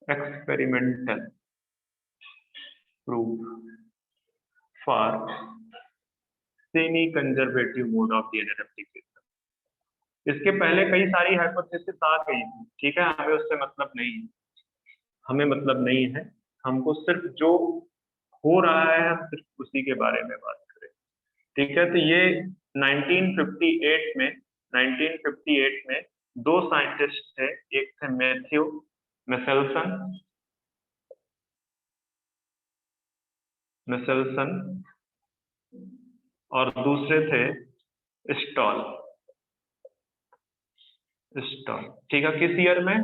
Experimental proof for semi conservative mode of DNA replication. इसके पहले कई सारी हाइपोथेसिस आ गई थी, ठीक है, हमें उससे मतलब नहीं है, हमें मतलब नहीं है, हमको सिर्फ जो हो रहा है हम सिर्फ उसी के बारे में बात करें, ठीक है। तो ये 1958 में दो साइंटिस्ट थे, एक थे मैथ्यू मिशेल्सन और दूसरे थे स्टॉल, ठीक है। किस ईयर में?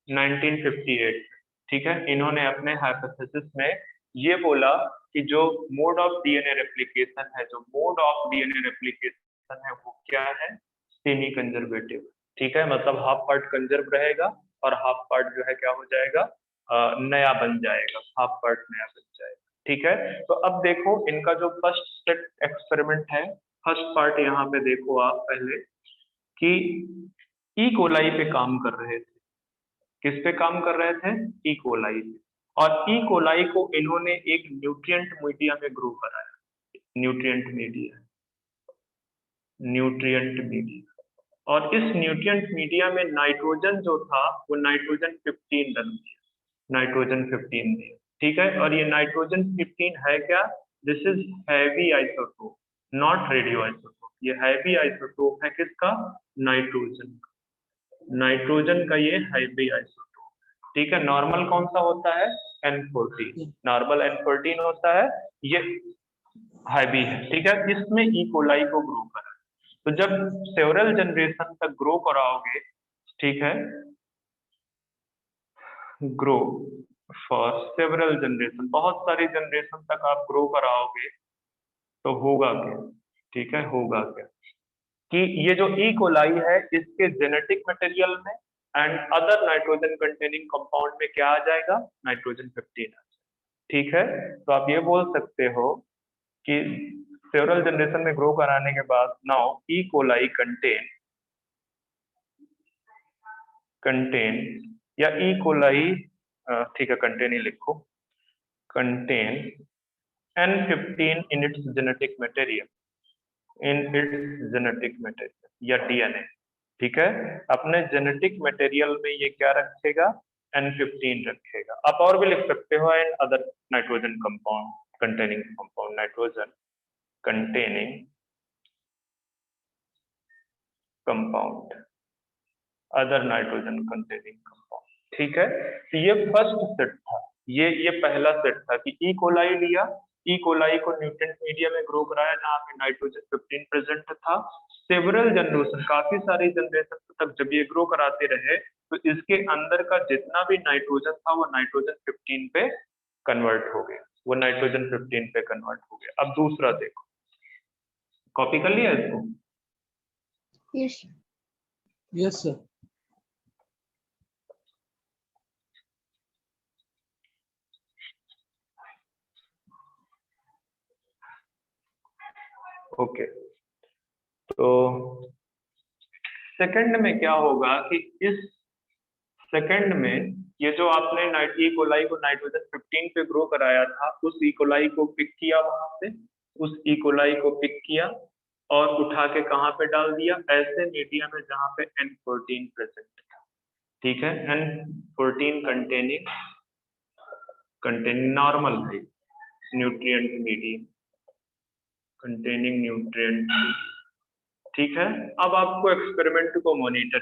1958, ठीक है। इन्होंने अपने हाइपोथेसिस में ये बोला कि जो मोड ऑफ डीएनए रेप्लिकेशन है, वो क्या है? सेमी कंजर्वेटिव, ठीक है। मतलब हाफ पार्ट कंजर्व रहेगा और हाफ पार्ट जो है क्या हो जाएगा, नया बन जाएगा, हाफ पार्ट नया बन जाएगा, ठीक है। तो अब देखो इनका जो फर्स्ट सेट एक्सपेरिमेंट है, फर्स्ट पार्ट यहाँ पे देखो आप पहले कि ई कोलाई पे काम कर रहे थे। किस पे काम कर रहे थे? ई कोलाई पे। और ई कोलाई को इन्होंने एक न्यूट्रिएंट मीडिया में ग्रो कराया, न्यूट्रिएंट मीडिया। और इस न्यूट्रिएंट मीडिया में नाइट्रोजन जो था वो नाइट्रोजन 15 रन दिया, नाइट्रोजन 15 दिया, ठीक है। और ये नाइट्रोजन 15 है क्या? This is heavy isotope, not radio isotope. ये हैवी आइसोटोप है किसका? नाइट्रोजन का ये हैवी आइसोटोप, ठीक है। नॉर्मल कौन सा होता है? N14, नॉर्मल N14 होता है, ये हैवी है, ठीक है। इसमें ई कोलाई को ग्रो करा, तो जब सेवरल जनरेशन तक ग्रो कराओगे, ठीक है, ग्रो फॉर सेवरल जनरेशन, बहुत सारी जनरेशन तक आप ग्रो कराओगे तो होगा क्या, ठीक है, होगा क्या कि ये जो ई कोलाई है इसके जेनेटिक मटेरियल में and other nitrogen containing compound में क्या आ जाएगा? नाइट्रोजन 15 आ जाएगा, ठीक है। तो आप ये बोल सकते हो कि सेवरल जनरेशन में ग्रो कराने के बाद नाउ ई कोलाई कंटेन या ई कोलाई, ठीक है, कंटेन ही लिखो, contain N15 in its genetic material, या डीएनए, ठीक है। अपने जेनेटिक मटेरियल में ये क्या रखेगा? N15 रखेगा। आप और भी लिख सकते हो and other nitrogen compound containing compound, nitrogen containing compound, other nitrogen containing compound, ठीक है। तो ये फर्स्ट सेट था, ये पहला सेट था कि ई कोलाई लिया, ई कोलाई को न्यूट्रिएंट मीडिया में ग्रो कराया जहाँ पे नाइट्रोजन 15 प्रेजेंट था। सेवरल जनरेशन, काफी सारी जनरेशन तक जब ये ग्रो कराते रहे तो इसके अंदर का जितना भी नाइट्रोजन था वो नाइट्रोजन 15 पे कन्वर्ट हो गया, वो नाइट्रोजन 15 पे कन्वर्ट हो गया। अब दूसरा देखो, कॉपी कर लिया इसको? Yes yes sir. ओके, तो सेकंड में क्या होगा कि इस सेकंड में ये जो आपने ई कोलाई को नाइट्रोजन 15 पे ग्रो कराया था, उस ई कोलाई को पिक किया, वहां से उस ई कोलाई को पिक किया और उठा के कहाँ पे डाल दिया? ऐसे मीडिया में जहाँ पे N14 प्रेजेंट था, ठीक है। N14 कंटेनिंग नॉर्मल है, न्यूट्रिएंट मीडियम कंटेनिंग न्यूट्रिएंट, ठीक है। अब आपको एक्सपेरिमेंट को मॉनिटर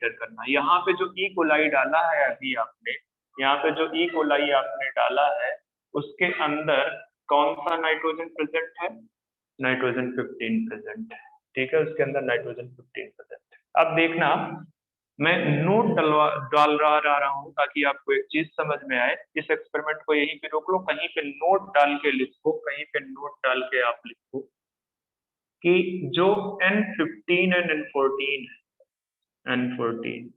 करना है, यहाँ पे जो ई कोलाई डाला है अभी आपने, यहाँ पे जो ई कोलाई आपने डाला है उसके अंदर कौन सा नाइट्रोजन प्रेजेंट है? नाइट्रोजन 15 प्रेजेंट है, ठीक है, उसके अंदर नाइट्रोजन 15 प्रेजेंट है। अब देखना, मैं नोट डाल रहा हूँ ताकि आपको एक चीज समझ में आए। इस एक्सपेरिमेंट को यहीं पे रोक लो, कहीं पे नोट डाल के लिखो, कहीं पे नोट डाल के आप लिखो कि जो N15 and N14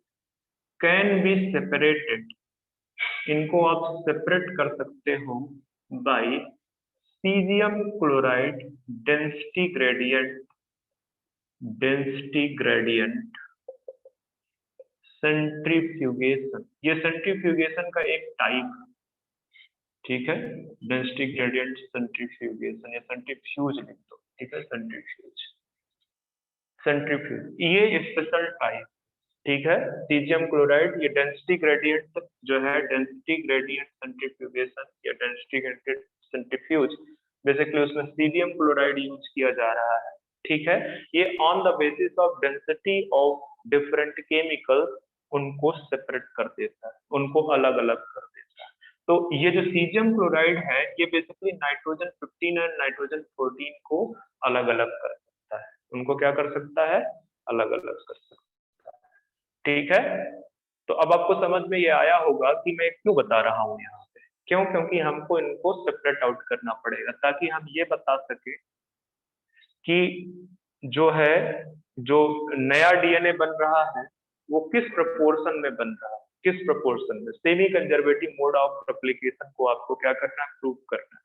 can be separated, इनको आप सेपरेट कर सकते हो by caesium chloride density gradient centrifugation, ये सेंट्रीफ्यूगेशन का एक टाइप है, ठीक है, डेंसिटी ग्रेडियंट सेंट्रीफ्यूगेशन या सेंट्रीफ्यूज लिख दो, ठीक है, सेंट्रीफ्यूज, सेंट्रीफ्यूज ये स्पेशल टाइप, ठीक है। सीजियम क्लोराइड ये डेंसिटी ग्रेडियंट जो है, डेंसिटी ग्रेडियंट सेंट्रीफ्यूगेशन या डेंसिटी ग्रेडियंट सेंट्रीफ्यूज, बेसिकली उसमें सीजियम क्लोराइड यूज किया जा रहा है, ठीक है। ये on the basis of density of different chemicals उनको सेपरेट कर देता है, उनको अलग अलग कर देता है। तो ये जो सीजियम क्लोराइड है ये बेसिकली नाइट्रोजन 15 और नाइट्रोजन 14 को अलग अलग कर सकता है, उनको क्या कर सकता है, अलग अलग कर सकता है, ठीक है। तो अब आपको समझ में ये आया होगा कि मैं क्यों बता रहा हूँ यहाँ पे, क्यों, क्योंकि हमको इनको सेपरेट आउट करना पड़ेगा ताकि हम ये बता सके कि जो है, जो नया डीएनए बन रहा है वो किस प्रपोर्शन में बन रहा है, किस प्रपोर्शन में। Semi conservative mode of replication को आपको क्या करना है, प्रूव करना है।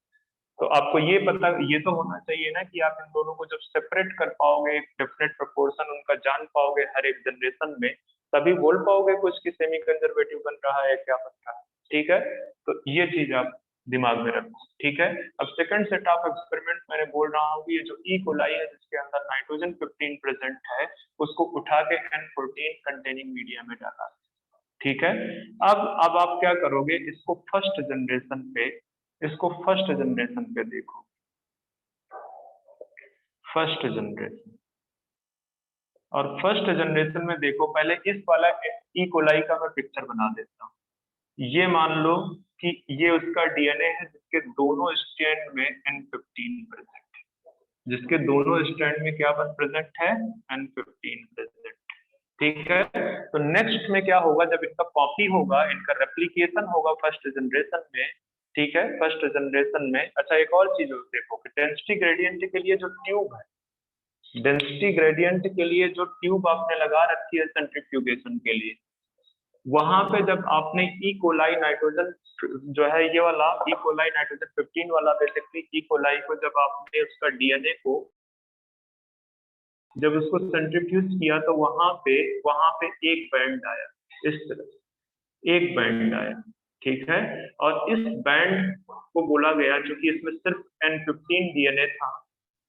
तो आपको ये पता, ये तो होना चाहिए ना कि आप इन दोनों को जब सेपरेट कर पाओगे, एक डेफिनेट प्रपोर्शन उनका जान पाओगे हर एक जनरेशन में, तभी बोल पाओगे कुछ कि सेमी कंजर्वेटिव बन रहा है क्या बन रहा है, ठीक है। तो ये चीज आप दिमाग में रखो, ठीक है। अब सेकंड सेट ऑफ एक्सपेरिमेंट मैंने बोल रहा हूँ कि ये जो ई कोलाई है जिसके अंदर नाइट्रोजन 15 प्रेजेंट है, उसको उठा के N14 कंटेनिंग मीडिया में डाला, ठीक है। अब आप क्या करोगे, इसको फर्स्ट जनरेशन पे, इसको फर्स्ट जनरेशन पे देखो, फर्स्ट जनरेशन, और फर्स्ट जनरेशन में देखो, पहले इस वाला ई कोलाई का मैं पिक्चर बना देता हूँ। ये मान लो कि ये उसका डीएनए है जिसके दोनों स्ट्रैंड में N15 प्रेजेंट है, जिसके दोनों स्ट्रैंड में क्या प्रेजेंट है, N15 प्रेजेंट, ठीक है। तो नेक्स्ट में क्या होगा, जब इसका कॉपी होगा, इनका रेप्लिकेशन होगा फर्स्ट जनरेशन में, ठीक है, फर्स्ट जनरेशन में। अच्छा एक और चीज देखो, डेंसिटी ग्रेडियंट के लिए जो ट्यूब है, डेंसिटी ग्रेडियंट के लिए जो ट्यूब आपने लगा रखी है सेंट्रीफ्यूगेशन के लिए, वहां पे जब आपने ई कोलाई नाइट्रोजन जो है, ये वाला ई कोलाई नाइट्रोजन 15 वाला, बेसिकली ई कोलाई को जब आपने उसका डीएनए को जब उसको सेंट्रीफ्यूज किया तो वहां पे एक बैंड आया, इस तरह एक बैंड आया, ठीक है। और इस बैंड को बोला गया, क्योंकि इसमें सिर्फ N15 डीएनए था,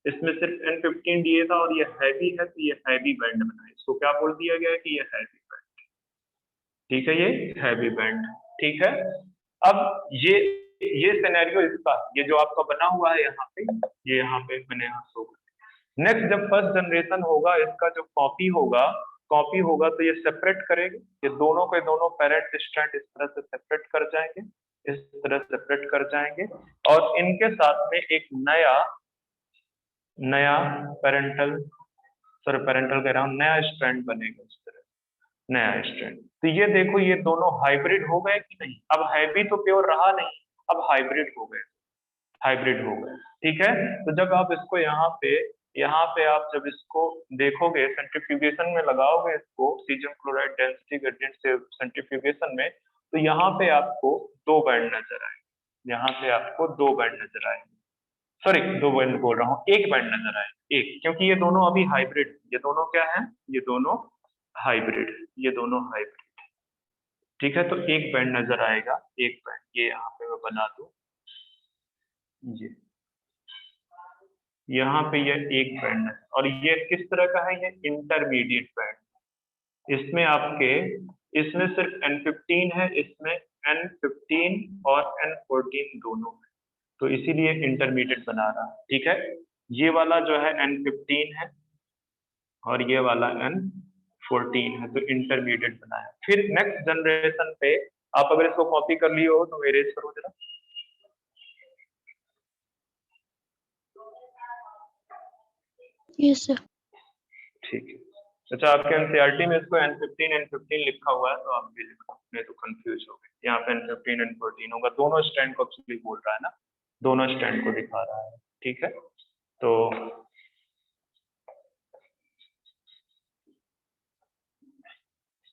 इसमें सिर्फ N15 डीएनए था और ये हैवी है, तो ये हैवी बैंड बना, इसको क्या बोल दिया गया कि ये हैवी बैंड, ठीक है, ये हैवी बैंड, ठीक है। अब ये सिनेरियो इसका, ये जो आपका बना हुआ है यहाँ पे, ये यहाँ पे मैंने यहाँ शो कर। नेक्स्ट जब फर्स्ट जनरेशन होगा, इसका जो कॉपी होगा तो ये सेपरेट करेंगे, ये दोनों के दोनों पेरेंट स्ट्रैंड इस तरह से सेपरेट कर जाएंगे, इस तरह सेपरेट कर जाएंगे, और इनके साथ में एक नया पेरेंटल कह रहा हूँ, नया स्ट्रैंड बनेगा, इस तरह नया स्ट्रैंड। तो ये देखो, ये दोनों हाइब्रिड हो गए कि नहीं, अब हैवी तो प्योर रहा नहीं, अब हाइब्रिड हो गए, ठीक है। तो जब आप इसको यहाँ पे आप जब इसको देखोगे, सेंट्रीफ्यूगेशन में लगाओगे इसको, सीजियम क्लोराइड डेंसिटी ग्रेडियंट से सेंट्रीफ्यूगेशन में, तो यहाँ पे आपको दो बैंड नजर आएंगे, यहाँ पे आपको दो बैंड नजर आएंगे, सॉरी दो बैंड बोल रहा हूँ, एक बैंड नजर आएंगे, एक, क्योंकि ये दोनों अभी हाइब्रिड, ये दोनों क्या है, ये दोनों हाइब्रिड, ठीक है। तो एक बैंड नजर आएगा, एक बैंड, ये यहाँ पे मैं बना दूं, ये यहाँ पे ये एक बैंड है, और ये किस तरह का है, ये इंटरमीडिएट बैंड, इसमें सिर्फ N15 है, इसमें N15 और N14 दोनों है, तो इसीलिए इंटरमीडिएट बना रहा है, ठीक है। ये वाला जो है N15 है और ये वाला N14 है, तो इंटरमीडिएट बनाया। फिर नेक्स्ट जनरेशन पे आप अगर इसको कॉपी कर लिए हो तो इरेज करो जरा, यस सर। ठीक है। अच्छा आपके एनसीईआरटी में इसको N15 लिखा हुआ है, तो आप भी लिखो, नहीं तो कंफ्यूज हो गए, यहाँ पे N15 N14 होगा, दोनों स्टैंड को एक्चुअली बोल रहा है ना, दोनों स्टैंड को दिखा रहा है, ठीक है। तो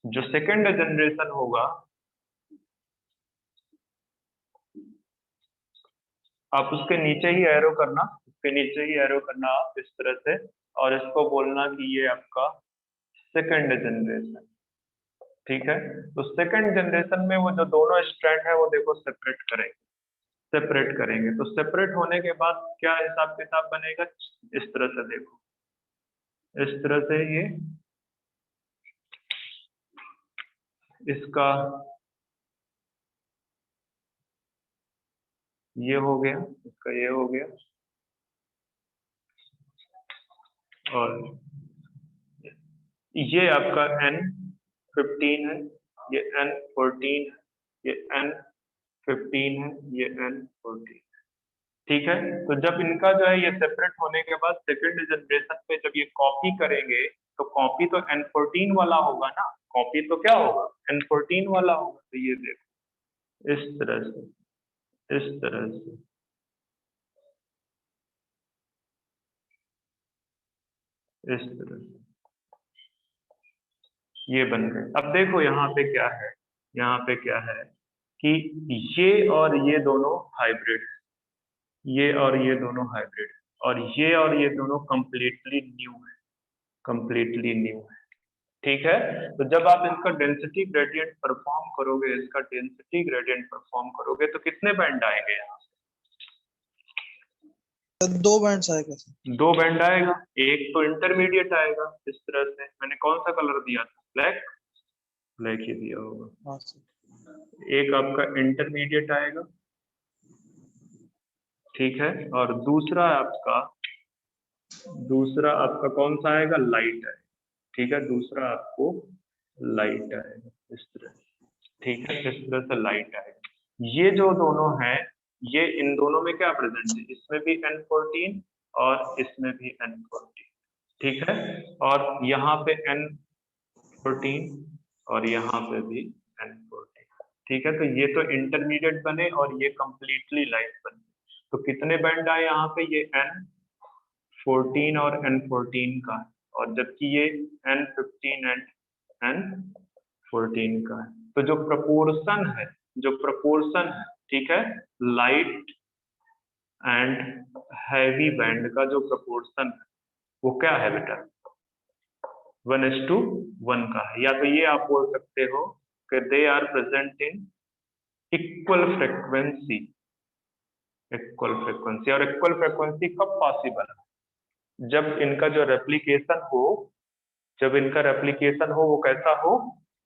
जो सेकंड जनरेशन होगा, आप उसके नीचे ही एरो करना, आप इस तरह से, और इसको बोलना कि ये आपका सेकंड जनरेशन, ठीक है। तो सेकंड जनरेशन में वो जो दोनों स्ट्रैंड है वो देखो सेपरेट करेंगे। तो सेपरेट होने के बाद क्या हिसाब किताब बनेगा, इस तरह से देखो, इस तरह से ये इसका ये हो गया, इसका ये हो गया, और ये आपका N15 है, ये N14 है, ये N15 है, ये N14। ठीक है। तो जब इनका जो है ये सेपरेट होने के बाद सेकंड जनरेशन पे जब ये कॉपी करेंगे तो कॉपी तो N14 वाला होगा ना, कॉपी तो क्या होगा, N14 वाला होगा। तो ये देखो इस तरह से, इस तरह से, इस तरह से ये बन गए। अब देखो यहाँ पे क्या है, यहाँ पे क्या है कि ये और ये दोनों हाइब्रिड, ये और ये दोनों हाइब्रिड, और ये दोनों कंप्लीटली न्यू है, कंप्लीटली न्यू है। ठीक है। तो जब आप इसका डेंसिटी ग्रेडियंट परफॉर्म करोगे, इसका डेंसिटी ग्रेडियंट परफॉर्म करोगे तो कितने बैंड आएंगे यहाँ से? 2 बैंड्स आएगा सर। 2 बैंड आएगा। एक तो इंटरमीडिएट आएगा इस तरह से, मैंने कौन सा कलर दिया था, ब्लैक, ब्लैक ही दिया होगा। हाँ सर। एक आपका इंटरमीडिएट आएगा, ठीक है, और दूसरा आपका कौन सा आएगा, लाइट आएगा। ठीक है, दूसरा आपको लाइट आएगा इस तरह, ठीक है, इस तरह से लाइट आएगा। ये जो दोनों हैं, ये इन दोनों में क्या प्रेजेंट है, इसमें भी N14 और इसमें भी N14, ठीक है, और यहाँ पे N14 और यहाँ पे भी N14, ठीक है। तो ये तो इंटरमीडिएट बने और ये कंप्लीटली लाइट बने। तो कितने बैंड आए यहाँ पे, ये N14 और N14 का है, और जबकि ये N15 एंड N14 का है। तो जो प्रपोर्शन है, ठीक है, लाइट एंड हैवी बैंड का जो प्रपोर्शन है वो क्या है बेटा, 1:1 का है। या तो ये आप बोल सकते हो कि they are present in equal frequency, और इक्वल फ्रीक्वेंसी कब पॉसिबल है, जब इनका जो रेप्लिकेशन हो, वो कैसा हो,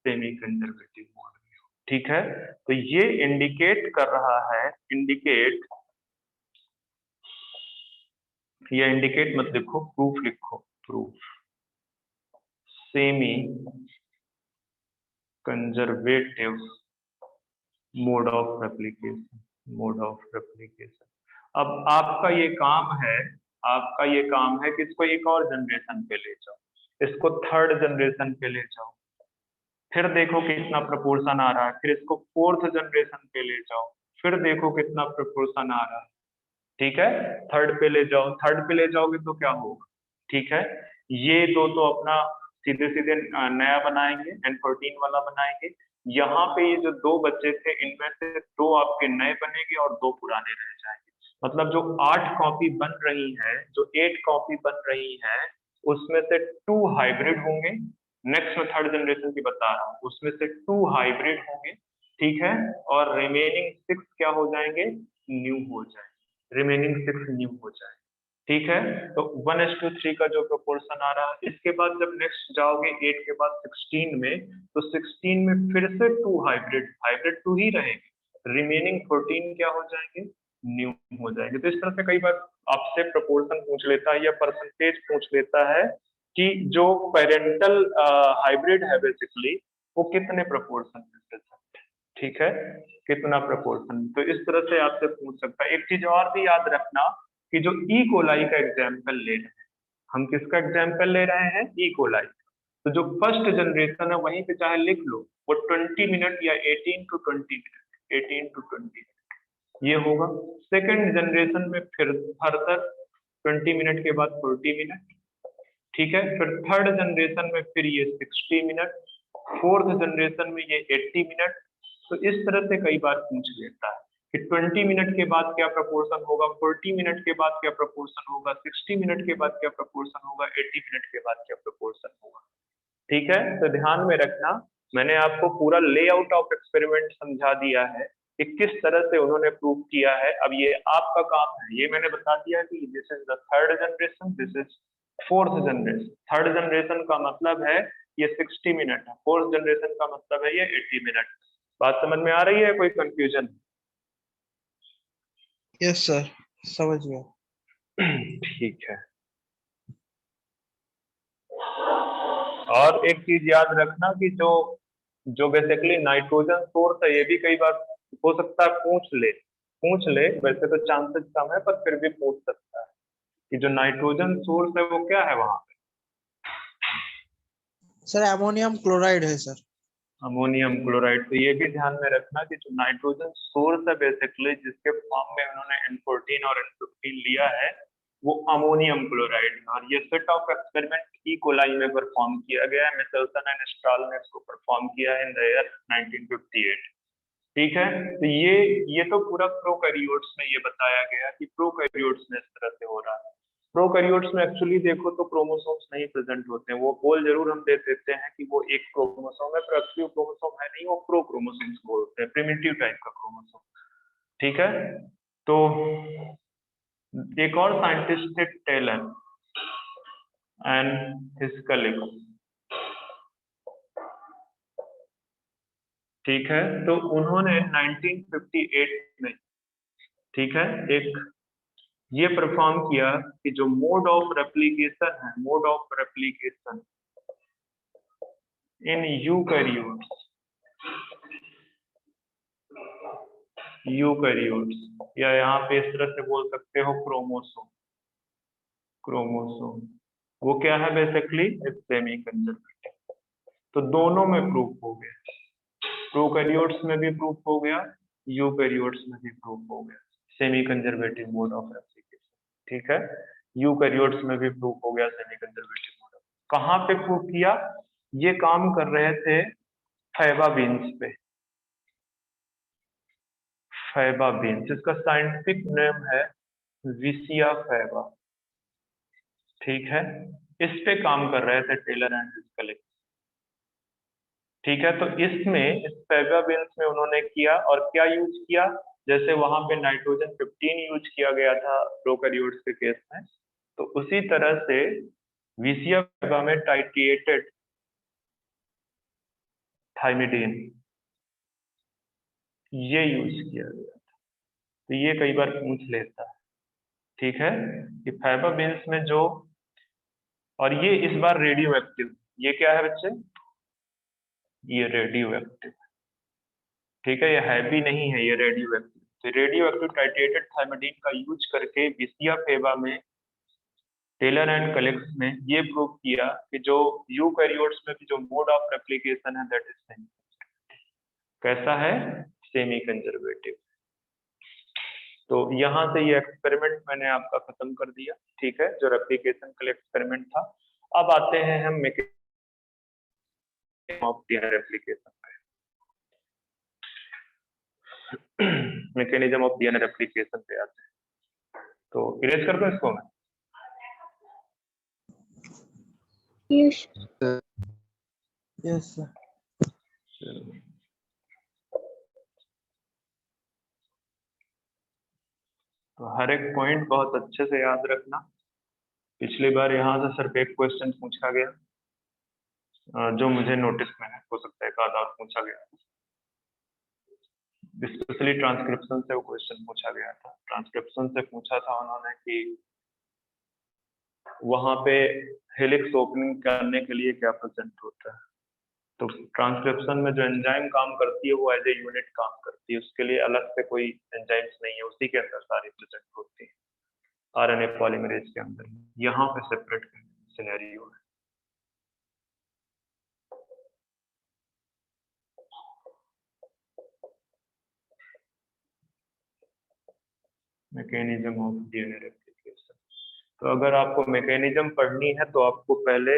सेमी कंजर्वेटिव मोड में हो। ठीक है। तो ये इंडिकेट कर रहा है, ये इंडिकेट मत लिखो, प्रूफ लिखो, proof semi conservative mode of replication, अब आपका ये काम है कि इसको एक और जनरेशन पे ले जाओ, इसको थर्ड जनरेशन पे ले जाओ, फिर देखो कितना प्रपोर्शन आ रहा है, फिर इसको फोर्थ जनरेशन पे ले जाओ, फिर देखो कितना प्रपोर्शन आ रहा है। ठीक है, थर्ड पे ले जाओगे तो क्या होगा, ठीक है, ये दो तो अपना सीधे सीधे नया बनाएंगे, N14 वाला बनाएंगे। यहाँ पे ये जो 2 बच्चे थे, इनमें से 2 आपके नए बनेंगे और 2 पुराने रह जाएंगे। मतलब जो 8 कॉपी बन रही है, जो 8 कॉपी बन रही है, उसमें से 2 हाइब्रिड होंगे। नेक्स्ट में थर्ड जनरेशन की बता रहा हूँ, उसमें से 2 हाइब्रिड होंगे, ठीक है, और रिमेनिंग 6 क्या हो जाएंगे, न्यू हो जाएंगे, ठीक है। तो 1:3 का जो प्रोपोर्शन आ रहा है। इसके बाद जब नेक्स्ट जाओगे 8 के बाद 16 में, तो 16 में फिर से 2 हाइब्रिड 2 ही रहेंगे, रिमेनिंग 14 क्या हो जाएंगे, न्यू हो जाएंगे। तो इस तरह से कई बार आपसे प्रोपोर्शन पूछ लेता है या परसेंटेज पूछ लेता है कि जो पेरेंटल हाइब्रिड है बेसिकली वो कितने प्रोपोर्शन में प्रेजेंट है, ठीक है, कितना प्रोपोर्शन। तो इस तरह से आपसे पूछ सकता है। एक चीज और भी याद रखना कि जो ई कोलाई का एग्जाम्पल ले रहे हैं, हम किसका एग्जाम्पल ले रहे हैं, ई कोलाई। तो जो फर्स्ट जनरेशन है वहीं पे चाहे लिख लो, वो 20 मिनट या 18 to 20 मिनट ये होगा। सेकेंड जनरेशन में फिर फर्दर 20 मिनट के बाद 40 मिनट, ठीक है, फिर थर्ड जनरेशन में फिर ये 60 मिनट, फोर्थ जनरेशन में ये 80 मिनट। तो इस तरह से कई बार पूछ लेता है कि 20 मिनट के बाद क्या प्रपोर्शन होगा, 40 मिनट के बाद क्या प्रपोर्शन होगा, 60 मिनट के बाद क्या प्रपोर्शन होगा, 80 मिनट के बाद क्या प्रपोर्शन होगा। ठीक है, तो ध्यान में रखना मैंने आपको पूरा लेआउट ऑफ एक्सपेरिमेंट समझा दिया है कि किस तरह से उन्होंने प्रूव किया है। अब ये आपका काम है, ये मैंने बता दिया कि this is the third generation, this is fourth generation. Third generation का मतलब है ये 60 मिनट है, फोर्थ जनरेशन का मतलब है ये 80 मिनट। बात समझ में आ रही है, कोई कंफ्यूजन? यस सर, समझ गया। ठीक है। और एक चीज याद रखना कि जो बेसिकली नाइट्रोजन सोर्स है, ये भी कई बार हो सकता है पूछ ले। वैसे तो चांसेस कम है, पर फिर भी पूछ सकता है कि जो नाइट्रोजन सोर्स है वो क्या है वहां पे। सर अमोनियम क्लोराइड है सर। Ammonium chloride. तो ये भी ध्यान में रखना कि जो नाइट्रोजन सोर्स है बेसिकली जिसके फॉर्म में उन्होंने N14 और N15 लिया है वो अमोनियम क्लोराइड है। और ये set of experiment E coli में परफॉर्म किया गया है, मिचेल्सन एंड स्टाल ने इसको परफॉर्म किया है इन द ईयर 1958। ठीक है, तो ये तो पूरा प्रोकैरियोट्स में ये बताया गया कि प्रोकैरियोट्स में इस तरह से हो रहा है। प्रोकैरियोट्स में एक्चुअली देखो तो क्रोमोसोम्स नहीं प्रेजेंट होते हैं, वो बोल जरूर हम दे देते हैं कि वो एक क्रोमोसोम है, पर एक्चुअली क्रोमोसोम है नहीं, वो प्रोक्रोमोसोम्स बोलते हैं, प्रिमिटिव टाइप का क्रोमोसोम। ठीक है, तो एक और साइंटिस्ट थे टेलर एंड हिज कलीग्स। ठीक है, तो उन्होंने 1958 में, ठीक है, एक ये परफॉर्म किया कि जो मोड ऑफ रेप्लिकेशन है, mode of replication in eukaryotes या यहाँ पे इस तरह से बोल सकते हो क्रोमोसोम वो क्या है बेसिकली सेमी कंजर्वेटिव। तो दोनों में प्रूफ हो गया, प्रोकैरियोट्स में भी प्रूफ हो गया, यूकैरियोट्स में भी प्रूफ हो गया semi conservative mode of replication. ठीक है, यूकैरियोट्स में भी प्रूफ हो गया सेमी कंजर्वेटिव मोड। कहाँ पे प्रूफ किया? ये काम कर रहे थे फैबा बीन्स पे। फैबा बीन्स, इसका साइंटिफिक नेम है विसिया फैबा। ठीक है, इस पे काम कर रहे थे टेलर एंड हिज कलीग्स। ठीक है, तो इसमें इस फैबा बीन्स में उन्होंने किया और क्या यूज किया, जैसे वहां पे नाइट्रोजन 15 यूज किया गया था प्रोकैरियोट्स के केस में, तो उसी तरह से विसिया फैबा में टाइट्रिएटेड थाइमिडीन ये यूज किया गया था। तो ये कई बार पूछ लेता है। ठीक है, कि फैबा बीन्स में जो, और ये इस बार रेडियो एक्टिव, ये क्या है बच्चे? ये रेडियो एक्टिव। ठीक है, ये हैवी नहीं है, ये रेडियो एक्टिव। तो रेडियो एक्टिव टाइट्रेटेड थाइमिडीन का यूज करके विसिया फैबा में टेलर एंड कलीग्स ने ये प्रूव किया कि जो यूकैरियोट्स में भी जो मोड ऑफ रेप्लिकेशन है दैट इज सेमी। कैसा है? Semi conservative. तो यहाँ से ये एक्सपेरिमेंट मैंने आपका खत्म कर दिया। ठीक है, जो रेप्लिकेशन के लिए एक्सपेरिमेंट था। अब आते हैं हम मैकेनिज्म ऑफ डीएनए रेप्लिकेशन पे। मैकेनिज्म ऑफ डीएनए रेप्लिकेशन पे आते हैं। तो इरेज कर दूं इसको मैं? Yes yes sir. तो हर एक पॉइंट बहुत अच्छे से याद रखना। पिछली बार यहाँ से सिर्फ एक क्वेश्चन पूछा गया, जो मुझे नोटिस में है, हो सकता है एक आधा और पूछा गया। स्पेशली ट्रांसक्रिप्शन से वो क्वेश्चन पूछा गया था। ट्रांसक्रिप्शन से पूछा था उन्होंने कि वहां पे हेलिक्स ओपनिंग करने के लिए क्या प्रेजेंट होता है। तो ट्रांसक्रिप्शन में जो एंजाइम काम करती है वो एज ए यूनिट काम करती है, उसके लिए अलग से कोई एंजाइम्स नहीं है, उसी के अंदर सारी प्रेजेंट होती है आरएनए पॉलीमरेज के अंदर। यहाँ पे सेपरेट सिनेरियो है। Mechanism of DNA replication. तो अगर आपको मैकेनिज्म पढ़नी है तो आपको पहले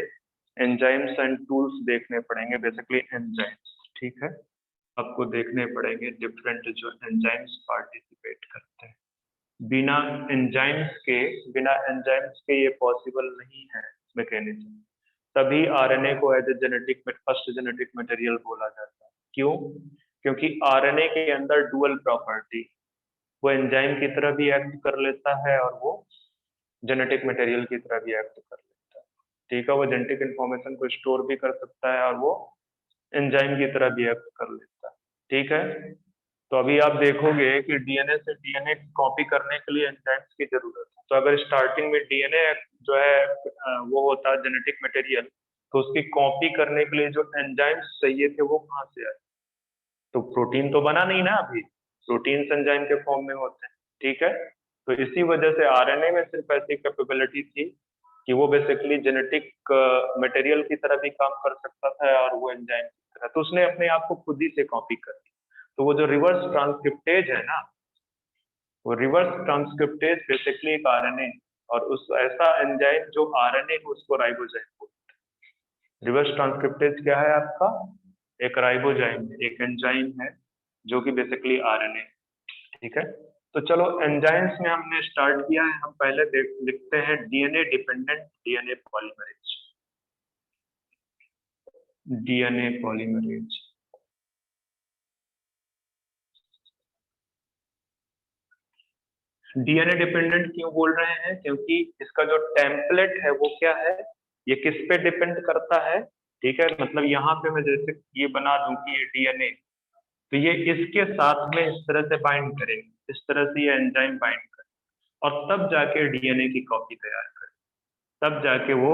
एंजाइम्स एंड टूल्स देखने पड़ेंगे, बेसिकली एंजाइम्स। ठीक है, आपको देखने पड़ेंगे डिफरेंट जो एंजाइम्स पार्टिसिपेट करते हैं। बिना एंजाइम्स के ये पॉसिबल नहीं है मैकेनिज्म। तभी आरएनए को as a genetic first genetic material बोला जाता है। क्यों? क्योंकि आरएनए के अंदर डुअल प्रॉपर्टी, वो एंजाइम की तरह भी एक्ट कर लेता है और वो जेनेटिक मटेरियल की तरह भी एक्ट कर लेता है। ठीक है, वो जेनेटिक इंफॉर्मेशन को स्टोर भी कर सकता है और वो एंजाइम की तरह भी एक्ट कर लेता है। ठीक है, तो अभी आप देखोगे कि डीएनए से डीएनए कॉपी करने के लिए एंजाइम्स की जरूरत है। तो अगर स्टार्टिंग में डीएनए जो है वो होता है जेनेटिक मटेरियल, तो उसकी कॉपी करने के लिए जो एंजाइम्स चाहिए थे वो कहाँ से आए? तो प्रोटीन तो बना नहीं ना अभी, प्रोटीन एंजाइम के फॉर्म में होते हैं। ठीक है, तो इसी वजह से आरएनए में सिर्फ ऐसी कैपेबिलिटी थी कि वो बेसिकली जेनेटिक मटेरियल की तरह भी काम कर सकता था और वो एंजाइम की तरह, तो उसने अपने आप को खुद ही से कॉपी कर दी। तो वो जो रिवर्स ट्रांसक्रिप्टेज है ना, वो रिवर्स ट्रांसक्रिप्टेज बेसिकली एक आरएनए, और उस ऐसा एंजाइम जो आरएनए को उसको राइबोजाइम बोलते हैं। रिवर्स ट्रांसक्रिप्टेज क्या है आपका? एक राइबोजाइम, एक एंजाइम है जो कि बेसिकली आरएनए। ठीक है, तो चलो एंजाइम्स में हमने स्टार्ट किया है। हम पहले लिखते हैं DNA dependent DNA polymerase. DNA polymerase, DNA dependent क्यों बोल रहे हैं? क्योंकि इसका जो टेम्पलेट है वो क्या है, ये किस पे डिपेंड करता है। ठीक है, मतलब यहाँ पे मैं जैसे ये बना दूं कि ये डीएनए, तो ये इसके साथ में इस तरह से बाइंड करेंगे, इस तरह से ये एंजाइम बाइंड करे और तब जाके डीएनए की कॉपी तैयार करे, तब जाके वो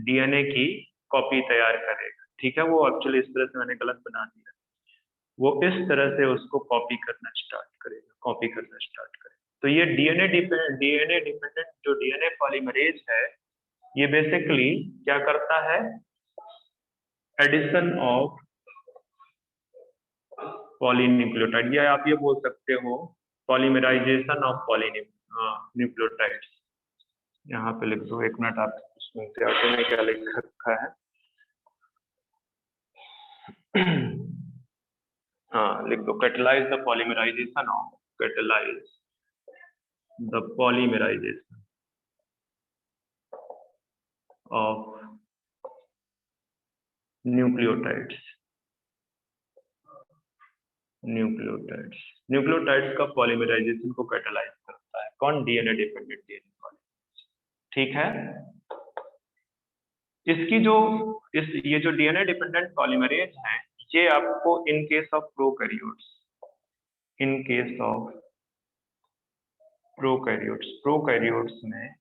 डीएनए की कॉपी तैयार करेगा। ठीक है, वो एक्चुअली इस तरह से मैंने गलत बना दिया, वो इस तरह से उसको कॉपी करना स्टार्ट करेगा, कॉपी करना स्टार्ट करेगा। तो ये डीएनए डिपेंडेंट जो डीएनए पॉलीमरेज है, ये बेसिकली क्या करता है? एडिशन ऑफ पॉलीन्यूक्लियोटाइड, या आप ये बोल सकते हो पॉलीमराइजेशन ऑफ न्यूक्लियोटाइड्स। यहाँ पे लिख दो, एक मिनट, आप उसमें में क्या लिख रखा है? हाँ लिख दो, catalyse the polymerisation of, catalyse the polymerisation of nucleotides. Nucleotides का पॉलीमराइजेशन को कैटलाइज करता है कौन? DNA dependent DNA polymerase. ठीक है, इसकी जो ये जो डीएनए डिपेंडेंट पॉलीमरेज है, ये आपको in case of prokaryotes, in case of prokaryotes में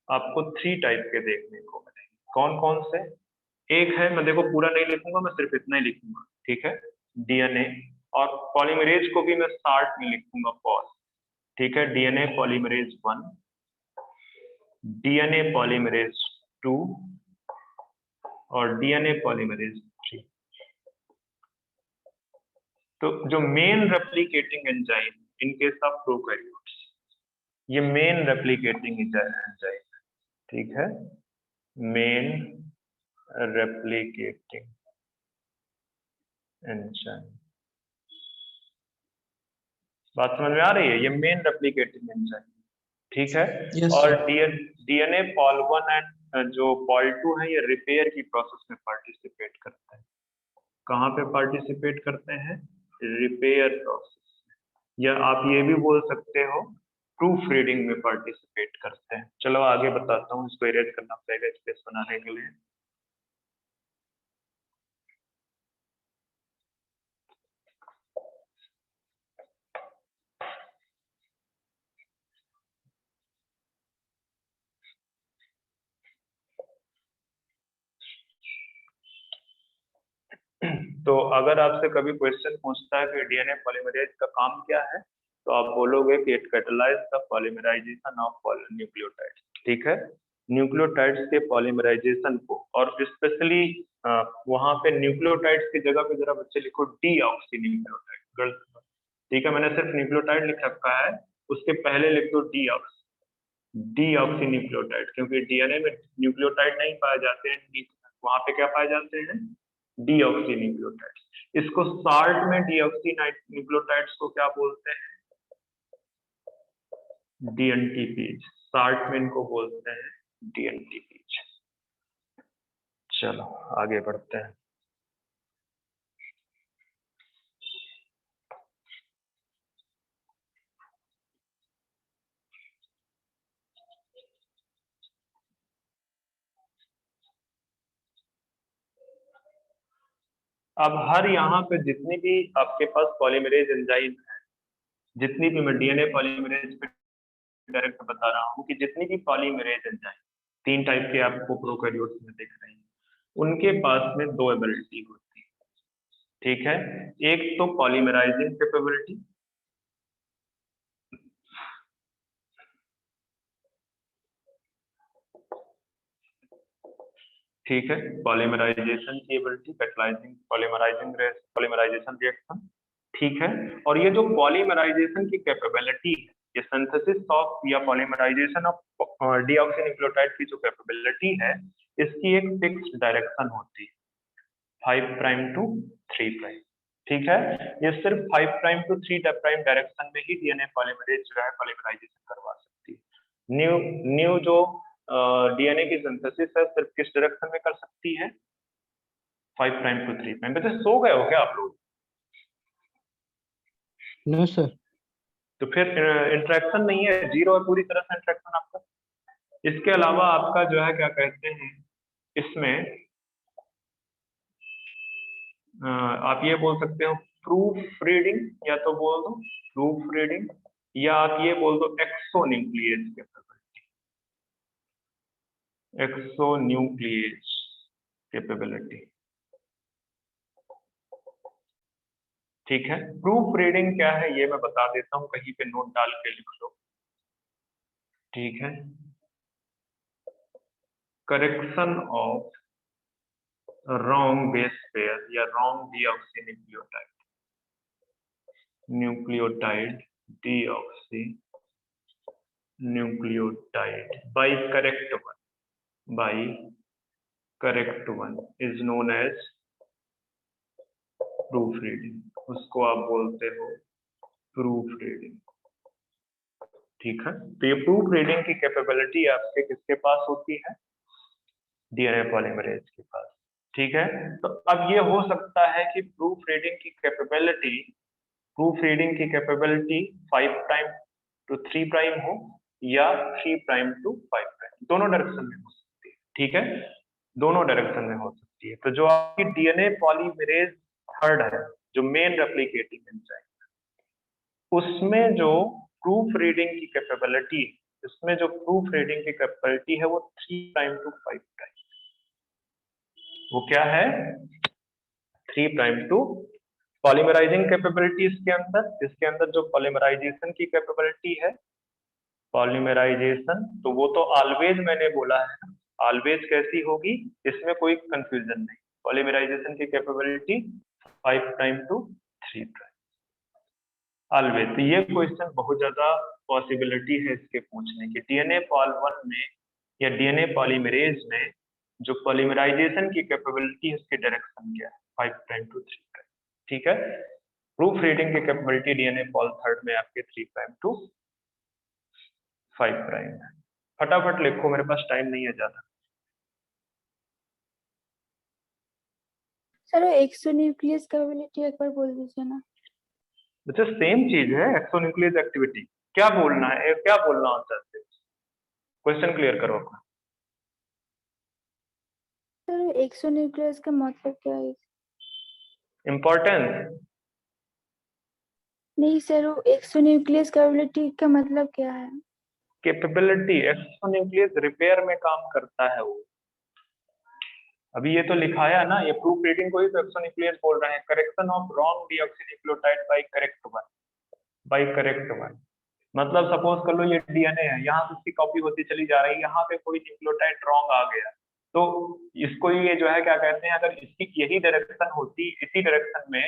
आपको 3 टाइप के देखने को मिलेंगे। कौन कौन से? एक है, मैं देखो पूरा नहीं लिखूंगा, मैं सिर्फ इतना ही लिखूंगा। ठीक है, डीएनए, और पॉलीमरेज को भी मैं स्टार्ट में लिखूंगा पॉज। ठीक है, डीएनए पॉलीमरेज 1, डीएनए पॉलीमरेज 2 और डीएनए पॉलीमरेज 3। तो जो main replicating enzyme in case of prokaryotes, ये मेन रेप्लिकेटिंग एंजाइम है। ठीक है, मेन रेप्लिकेटिंग एंजाइम, बात समझ में आ रही है? ये मेन रेप्लिकेटिंग एंजाइम। ठीक है, Yes, और sir. डीएनए पॉल 1 एंड जो पॉल 2 है, ये रिपेयर की प्रोसेस में पार्टिसिपेट करते हैं। कहाँ पे पार्टिसिपेट करते हैं? रिपेयर प्रोसेस, या आप ये भी बोल सकते हो प्रूफ रीडिंग में पार्टिसिपेट करते हैं। चलो आगे बताता हूँ, इसको इरेज करना पड़ेगा स्पेस बनाने के लिए। तो अगर आपसे कभी क्वेश्चन पूछता है कि डीएनए पॉलीमरेज का काम क्या है, तो आप बोलोगे कि it catalyse the polymerisation of nucleotides. ठीक है, न्यूक्लियोटाइड्स के पॉलीमराइजेशन को, और स्पेशली वहां पे न्यूक्लियोटाइड्स की जगह पे जरा बच्चे लिखो डीऑक्सी न्यूक्लियोटाइड। गर्ल्स, ठीक है, मैंने सिर्फ न्यूक्लियोटाइड लिख रखा है, उसके पहले लिख दो डीऑक्सी न्यूक्लियोटाइड, क्योंकि डीएनए में न्यूक्लियोटाइड नहीं पाए जाते हैं, वहां पे क्या पाए जाते हैं? Deoxy nucleotides. इसको साल्ट में डीऑक्सी न्यूक्लियोटाइड्स को क्या बोलते हैं? डीएनटीपीज। साल्ट में इनको बोलते हैं डीएनटीपीज। चलो आगे बढ़ते हैं। अब हर यहाँ पे जितनी भी आपके पास पॉलीमरेज एंजाइम है, जितनी भी मैं डीएनए पॉलीमरेज पे डायरेक्ट बता रहा हूँ कि जितनी भी पॉलीमरेज एंजाइम 3 टाइप के आपको प्रोकैरियोट्स में दिख रहे हैं, उनके पास में 2 एबिलिटी होती है, ठीक है। एक तो पॉलीमराइजिंग कैपेबिलिटी, ठीक है, पॉलीमराइजेशन की एबिलिटी, कैटलाइजिंग पॉलीमराइजेशन रिएक्शन, ठीक है। और ये जो पॉलीमराइजेशन की कैपेबिलिटी है, ये सिंथेसिस ऑफ या पॉलीमराइजेशन ऑफ डीऑक्सीन्यूक्लियोटाइड की जो कैपेबिलिटी है, इसकी एक फिक्स्ड डायरेक्शन होती है, 5 प्राइम टू 3 प्राइम, ठीक है। ये सिर्फ 5 प्राइम टू 3 प्राइम डायरेक्शन में ही डीएनए पॉलीमरेज जो है पॉलीमराइजेशन करवा सकती है। न्यू जो डीएनए की सिंथेसिस है सिर्फ किस डायरेक्शन में कर सकती है, 5 प्राइम टू 3 प्राइम। बेटे सो गए हो क्या आप लोग? No sir. तो फिर इंटरेक्शन नहीं है, जीरो है पूरी तरह से इंटरेक्शन आपका। इसके अलावा आपका जो है क्या कहते हैं इसमें आप ये बोल सकते हो प्रूफ रीडिंग, या तो बोल दो प्रूफ रीडिंग, या आप ये बोल दो एक्सोन्यूक्लियेज कैपेबिलिटी, एक्सोन्यूक्लियेज कैपेबिलिटी, ठीक है। प्रूफ रीडिंग क्या है ये मैं बता देता हूं, कहीं पे नोट डाल के लिख लो, ठीक है। Correction of wrong base pair या wrong deoxynucleotide, nucleotide deoxy nucleotide by correct one is known as proof reading, उसको आप बोलते हो प्रूफ रीडिंग, ठीक है। तो ये प्रूफ रीडिंग की कैपेबिलिटी आपके किसके पास होती है, डीएनए पॉलीमरेज के पास, ठीक है। तो अब ये हो सकता है कि प्रूफ रीडिंग की कैपेबिलिटी 5 प्राइम टू 3 प्राइम हो या 3 प्राइम टू 5 प्राइम, दोनों डायरेक्शन में हो सकती है, ठीक है, दोनों डायरेक्शन में हो सकती है। तो जो आपकी डीएनए पॉलीमरेज थर्ड है, जो मेन रेप्लिकेटिंग एंजाइम, उसमें जो प्रूफ रीडिंग की कैपेबिलिटी, इसमें जो प्रूफ रीडिंग की कैपेबिलिटी है वो 3 प्राइम टू 5 प्राइम, वो क्या है 3 प्राइम टू पॉलीमराइजिंग कैपेबिलिटी। इसके अंदर जो पॉलीमराइजेशन की कैपेबिलिटी है, पॉलीमराइजेशन, तो वो तो ऑलवेज मैंने बोला है, ऑलवेज कैसी होगी, इसमें कोई कंफ्यूजन नहीं, पॉलीमराइजेशन की capability 5 prime to 3 prime always. तो ये क्वेश्चन बहुत ज्यादा पॉसिबिलिटी है इसके पूछने की, डीएनए पॉल 1 में या डीएनए पॉलीमरेज में जो पॉलीमराइजेशन की कैपेबिलिटी है उसकी डायरेक्शन क्या है, 5 प्राइम टू 3 प्राइम, ठीक है। प्रूफ रीडिंग की कैपेबिलिटी डीएनए पॉल थर्ड में आपके 3 प्राइम टू 5 प्राइम है। फटाफट लिखो, मेरे पास टाइम नहीं है ज्यादा। सर एक्सोन्यूक्लियस कैपेबिलिटी एक बार बोल दीजिए ना। बच्चा सेम चीज है, एक्सोन्यूक्लियस एक्टिविटी, क्या बोलना है, क्या बोलना होता है, क्वेश्चन क्लियर करो अपना। सर एक्सोन्यूक्लियस का मतलब क्या है? इम्पोर्टेंस नहीं सर, वो एक्सोन्यूक्लियस कैपेबिलिटी का मतलब क्या है? कैपेबिलिटी, एक्सोन्यूक्लियस रिपेयर में काम करता है वो। अभी ये तो लिखाया है ना, ये प्रूफ रीडिंग को ही तो एक्सोन्यूक्लियस बोल रहे हैं, correction of wrong deoxynucleotide by correct one. मतलब सपोज कर लो ये डीएनए है, यहाँ से इसकी कॉपी होती चली जा रही है, यहाँ पे कोई न्यूक्लियोटाइड रॉन्ग आ गया, तो इसको ये जो है क्या कहते हैं, अगर इसकी यही डायरेक्शन होती इसी डायरेक्शन में,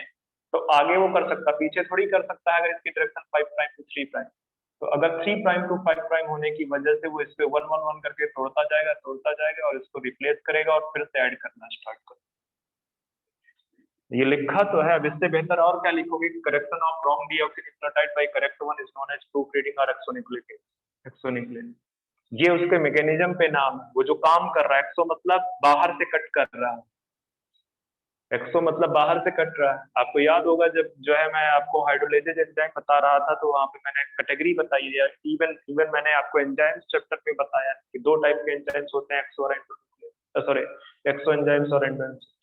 तो आगे वो कर सकता, पीछे थोड़ी कर सकता है, अगर इसकी डायरेक्शन 5 प्राइम टू 3 प्राइम। तो अगर 3 प्राइम टू 5 प्राइम होने की वजह से वो इस पे 1 1 1 करके तोड़ता जाएगा और इसको रिप्लेस करेगा और फिर से ऐड करना स्टार्ट करेगा। ये लिखा तो है, अब इससे बेहतर और क्या लिखोगे, correction of wrong deoxynucleotide by correct one is known as proof reading और एक्सोन्यूक्लियस। ये उसके मैकेनिज्म पे नाम है, वो जो काम कर रहा है। एक्सो मतलब बाहर से कट कर रहा है, एक्सो मतलब बाहर से कट रहा है। आपको याद होगा जब जो है मैं आपको हाइड्रोलाइजेज एंजाइम बता रहा था तो वहां पे मैंने कैटेगरी बताई है। इवन इवन मैंने आपको एंजाइम्स चैप्टर में बताया कि दो टाइप के एंजाइम्स होते हैं, एक्सो और सॉरी एक्सो एंजाइम्स और एंडोएंजाइम्स।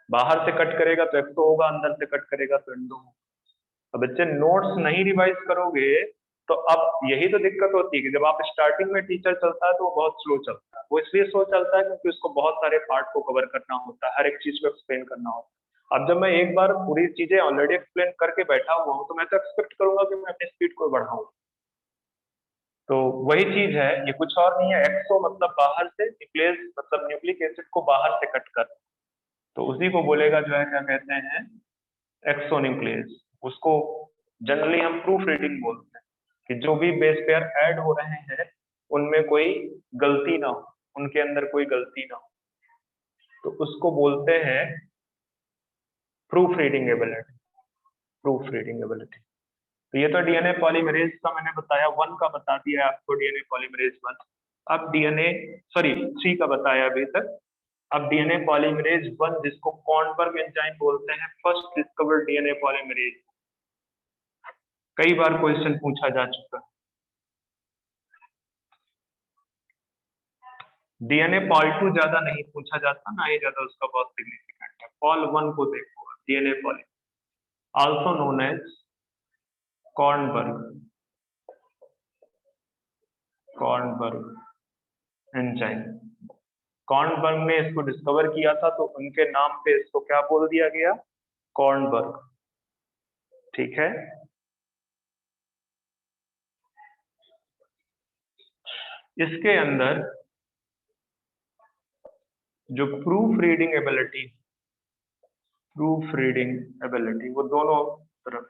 बाहर से कट करेगा तो एक्सो होगा, अंदर से कट करेगा तो एंडो होगा। अब बच्चे नोट्स नहीं रिवाइज करोगे तो अब यही तो दिक्कत होती है कि जब आप स्टार्टिंग में टीचर चलता है तो वो बहुत स्लो चलता है। वो इसलिए स्लो चलता है क्योंकि उसको बहुत सारे पार्ट को कवर करना होता है, हर एक चीज को एक्सप्लेन करना होता है। अब जब मैं एक बार पूरी चीजें ऑलरेडी एक्सप्लेन करके बैठा हुआ हूँ तो मैं तो एक्सपेक्ट करूंगा कि मैं अपनी स्पीड को बढ़ाऊं। तो वही चीज है, ये कुछ और नहीं है। एक्सो मतलब बाहर से, न्यूक्लियस मतलब न्यूक्लिक एसिड को बाहर से कट कर, तो उसी को बोलेगा जो है क्या कहते हैं, एक्सोन्यूक्लियस। उसको जनरली हम प्रूफ रीडिंग बोलते हैं कि जो भी बेस पेयर ऐड हो रहे हैं उनमें कोई गलती ना हो, उनके अंदर कोई गलती ना हो, तो उसको बोलते हैं proof reading ability. Proof reading ability. तो ये तो डीएनए पॉलीमरेज का मैंने बताया, 1 का बता दिया आपको, डीएनए पॉलीमरेज 1। अब डीएनए सॉरी 3 का बताया अभी तक। अब डीएनए पॉलीमरेज 1 जिसको कॉर्नबर्ग एंजाइम बोलते हैं, फर्स्ट डिस्कवर्ड डीएनए पॉलीमरेज। कई बार क्वेश्चन पूछा जा चुका। डीएनए पॉल 2 ज्यादा नहीं पूछा जाता, ना ही ज्यादा उसका बहुत सिग्निफिकेंट है। पॉल 1 को देखो, DNA poly also known as Kornberg enzyme. Kornberg ने इसको डिस्कवर किया था तो उनके नाम पे इसको क्या बोल दिया गया, कॉर्नबर्ग। ठीक है। इसके अंदर जो प्रूफ रीडिंग एबिलिटी वो दोनों तरफ,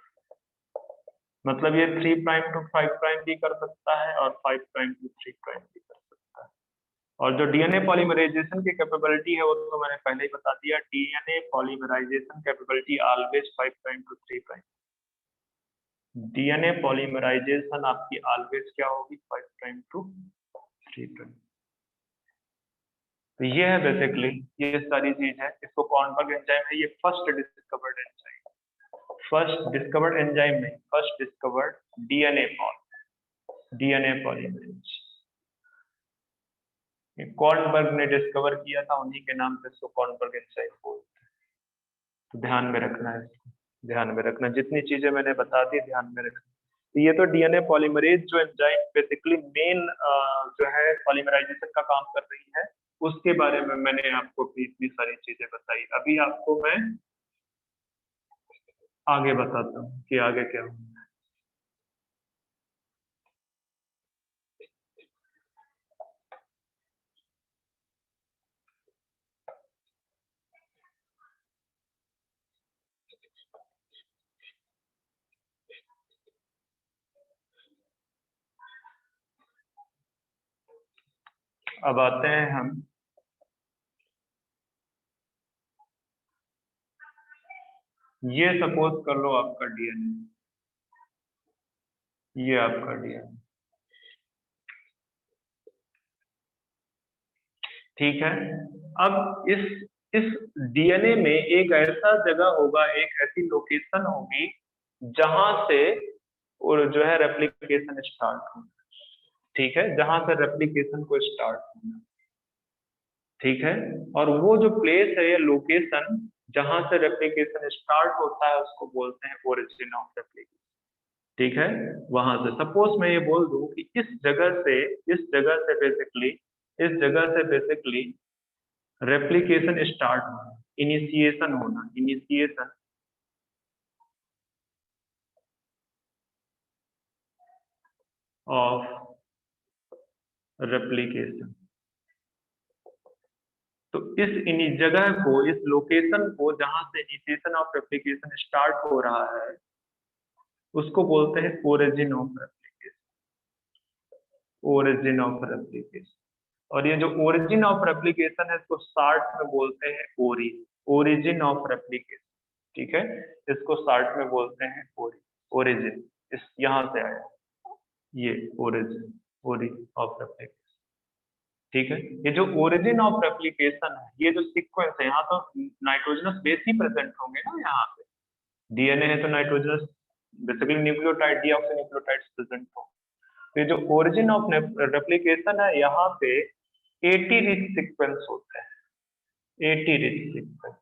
मतलब ये 3 प्राइम टू 5 प्राइम भी कर सकता है और 5 प्राइम टू 3 प्राइम भी कर सकता है। और जो डीएनए पॉलीमराइजेशन की कैपेबिलिटी है वो तो मैंने पहले ही बता दिया, DNA polymerisation capability always 5 prime to 3 prime. DNA polymerisation आपकी ऑलवेज क्या होगी, 5 प्राइम टू 3 प्राइम। तो ये है बेसिकली, ये सारी चीज है। इसको कॉर्नबर्ग एंजाइम है, ये फर्स्ट डिस्कवर्ड एंजाइम नहीं, first discovered DNA polymerase. Kornberg ने डिस्कवर किया था, उन्हीं के नाम पे इसको कॉर्नबर्ग एंजाइम बोलते हैं। तो ध्यान में रखना है, ध्यान में रखना, जितनी चीजें मैंने बता दी ध्यान में रखना। तो ये तो डीएनए पॉलीमरेज जो एंजाइम बेसिकली मेन जो है पॉलीमराइजेशन का काम कर रही है, उसके बारे में मैंने आपको इतनी सारी चीजें बताई। अभी आपको मैं आगे बताता हूँ कि आगे क्या होगा। अब आते हैं हम ये सपोज कर लो आपका डीएनए, ये आपका डीएनए, ठीक है। अब इस डीएनए में एक ऐसा जगह होगा, एक ऐसी लोकेशन होगी जहां से और जो है रेप्लिकेशन स्टार्ट होगा। ठीक है, जहां से रेप्लिकेशन को स्टार्ट होना, ठीक है। और वो जो प्लेस है, ये लोकेशन जहां से रेप्लिकेशन स्टार्ट होता है उसको बोलते हैं ओरिजिन ऑफ रेप्लिकेशन। ठीक है, वहां से सपोज मैं ये बोल दूं कि इस जगह से बेसिकली रेप्लिकेशन स्टार्ट होना, इनिशिएशन ऑफ रेप्लिकेशन। तो इस जगह को, इस लोकेशन को जहां से इनिशिएशन ऑफ रेप्लिकेशन स्टार्ट हो रहा है उसको बोलते हैं ओरिजिन ऑफ रेप्लिकेशन। और ये जो ओरिजिन ऑफ रेप्लिकेशन है इसको शॉर्ट में बोलते हैं ओरिजिन ऑफ रेप्लिकेशन। ठीक है, इसको शॉर्ट में बोलते हैं ओरिजिन। इस यहां से आया ये ओरिजिन ऑफ रेप्लिकेशन। ठीक है। ये जो ओरिजिन ऑफ रेप्लिकेशन है, ये जो सीक्वेंस है, यहाँ तो नाइट्रोजनस बेस ही प्रेजेंट होंगे ना, यहाँ पे डीएनए है तो नाइट्रोजनस बेसिकली न्यूक्लियोटाइड डीऑक्सीन्यूक्लियोटाइड्स प्रेजेंट हो। तो ये जो ओरिजिन ऑफ रेप्लिकेशन है, यहाँ पे 80 रिच सीक्वेंस होते हैं, 80 रिच सीक्वेंस।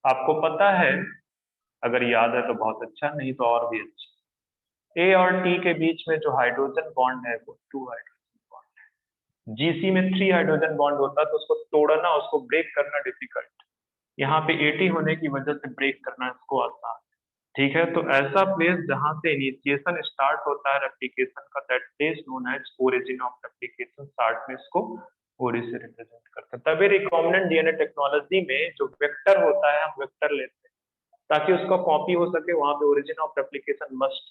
आपको पता है, अगर याद है तो बहुत अच्छा, नहीं तो और भी अच्छा। ए और टी के बीच में जो हाइड्रोजन बॉन्ड है वो 2 हाइड्रोजन बॉन्ड है। जीसी में 3 हाइड्रोजन बॉन्ड होता है, तो उसको तोड़ना, उसको ब्रेक करना डिफिकल्ट। यहाँ पे 80 होने की वजह से ब्रेक करना इसको आसान। ठीक है, तो ऐसा प्लेस जहां से इनिशिएशन स्टार्ट होता है रेप्लिकेशन का, that place known as origin of replication. Start में इसको ओरि से रिप्रेजेंट करते हैं। तभी रिकॉम्बिनेंट डीएनए टेक्नोलॉजी में जो वेक्टर होता है, हम वेक्टर लेते हैं ताकि उसका कॉपी हो सके। वहां पे origin of replication must,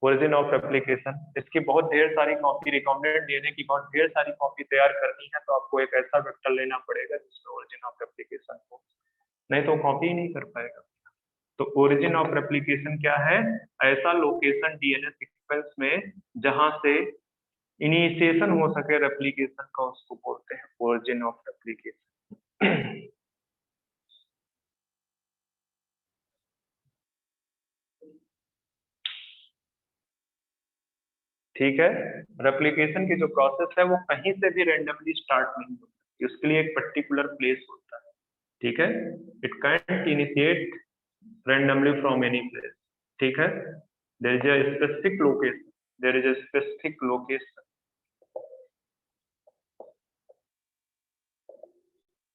origin of replication, इसकी बहुत ढेर सारी कॉपी, रिकॉम्बिनेंट डीएनए की बहुत ढेर सारी कॉपी तैयार करनी है, तो आपको एक ऐसा वेक्टर लेना पड़ेगा जिसमें ओरिजिन ऑफ रेप्लिकेशन हो, नहीं तो कॉपी ही नहीं कर पाएगा। तो ओरिजिन ऑफ रेप्लिकेशन क्या है? ऐसा लोकेशन डीएनए सीक्वेंस में जहां से इनिशिएशन हो सके रेप्लिकेशन का, उसको बोलते हैं ओरिजिन ऑफ रेप्लिकेशन। ठीक है, रेप्लिकेशन की जो प्रोसेस है वो कहीं से भी रैंडमली स्टार्ट नहीं होती, उसके लिए एक पर्टिकुलर प्लेस होता है। ठीक है, it cantt initiate randomly from any place. ठीक है, there is a specific location, there is a specific location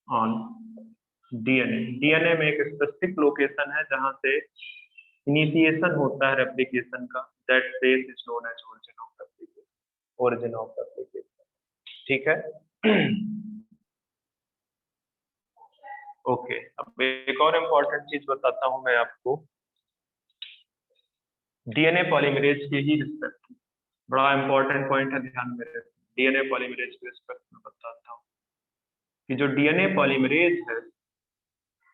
on DNA। DNA में एक स्पेसिफिक लोकेशन है जहां से इनिशिएशन होता है रेप्लिकेशन का, that place is known as origin of replication, origin of replication। ठीक है। ओके, अब एक और इम्पोर्टेंट चीज बताता हूं मैं आपको डीएनए पॉलीमरेज के ही रिस्पेक्ट में। बड़ा इंपॉर्टेंट पॉइंट है, ध्यान में रखें। डीएनए पॉलीमरेज के रिस्पेक्ट में बताता हूं कि जो डीएनए पॉलीमरेज है,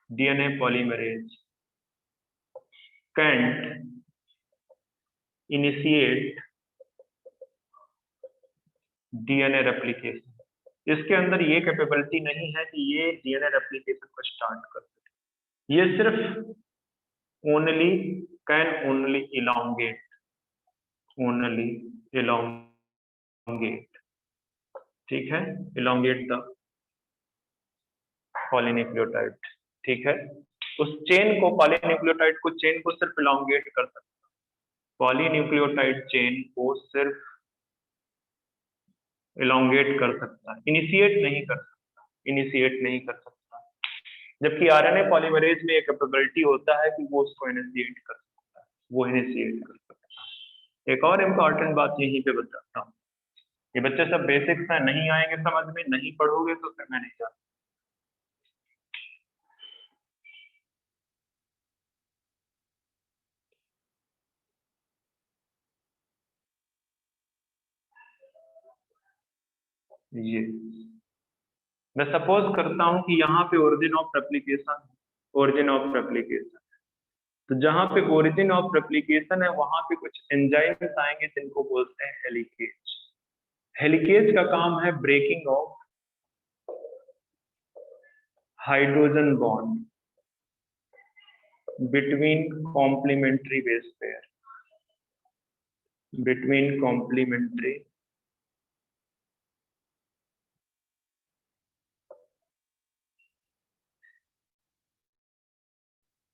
DNA polymerase can't initiate DNA replication. इसके अंदर ये कैपेबिलिटी नहीं है कि ये डीएनए रेप्लिकेशन को स्टार्ट कर सके। ये सिर्फ only can only elongate, only elongate. ठीक है, इलोंगेट द पॉलीन्यूक्लियोटाइड। ठीक है, उस चेन को, पॉलीन्यूक्लियोटाइड को, चेन को सिर्फ इलोंगेट कर सकता है, पॉलीन्यूक्लियोटाइड चेन को सिर्फ इलोंगेट कर सकता है, इनिशिएट नहीं कर सकता, इनिशिएट नहीं कर सकता। जबकि आरएनए पॉलीमरेज में एक कैपेबिलिटी होता है कि वो उसको इनिशिएट कर सकता है, वो इनिशिएट कर सकता है। एक और इम्पॉर्टेंट बात यहीं पे बताता हूँ, ये बच्चे सब बेसिक्स हैं, नहीं आएंगे समझ में, नहीं पढ़ोगे तो फिर मैं नहीं जानता। ये मैं सपोज करता हूं कि यहाँ पे origin of replication, origin of replication, तो जहां पे ओरिजिन ऑफ रेप्लिकेशन है वहां पे कुछ एंजाइम्स आएंगे जिनको बोलते हैं हेलिकेज। हेलिकेज का काम है breaking of hydrogen bond between complementary base pair, between complementary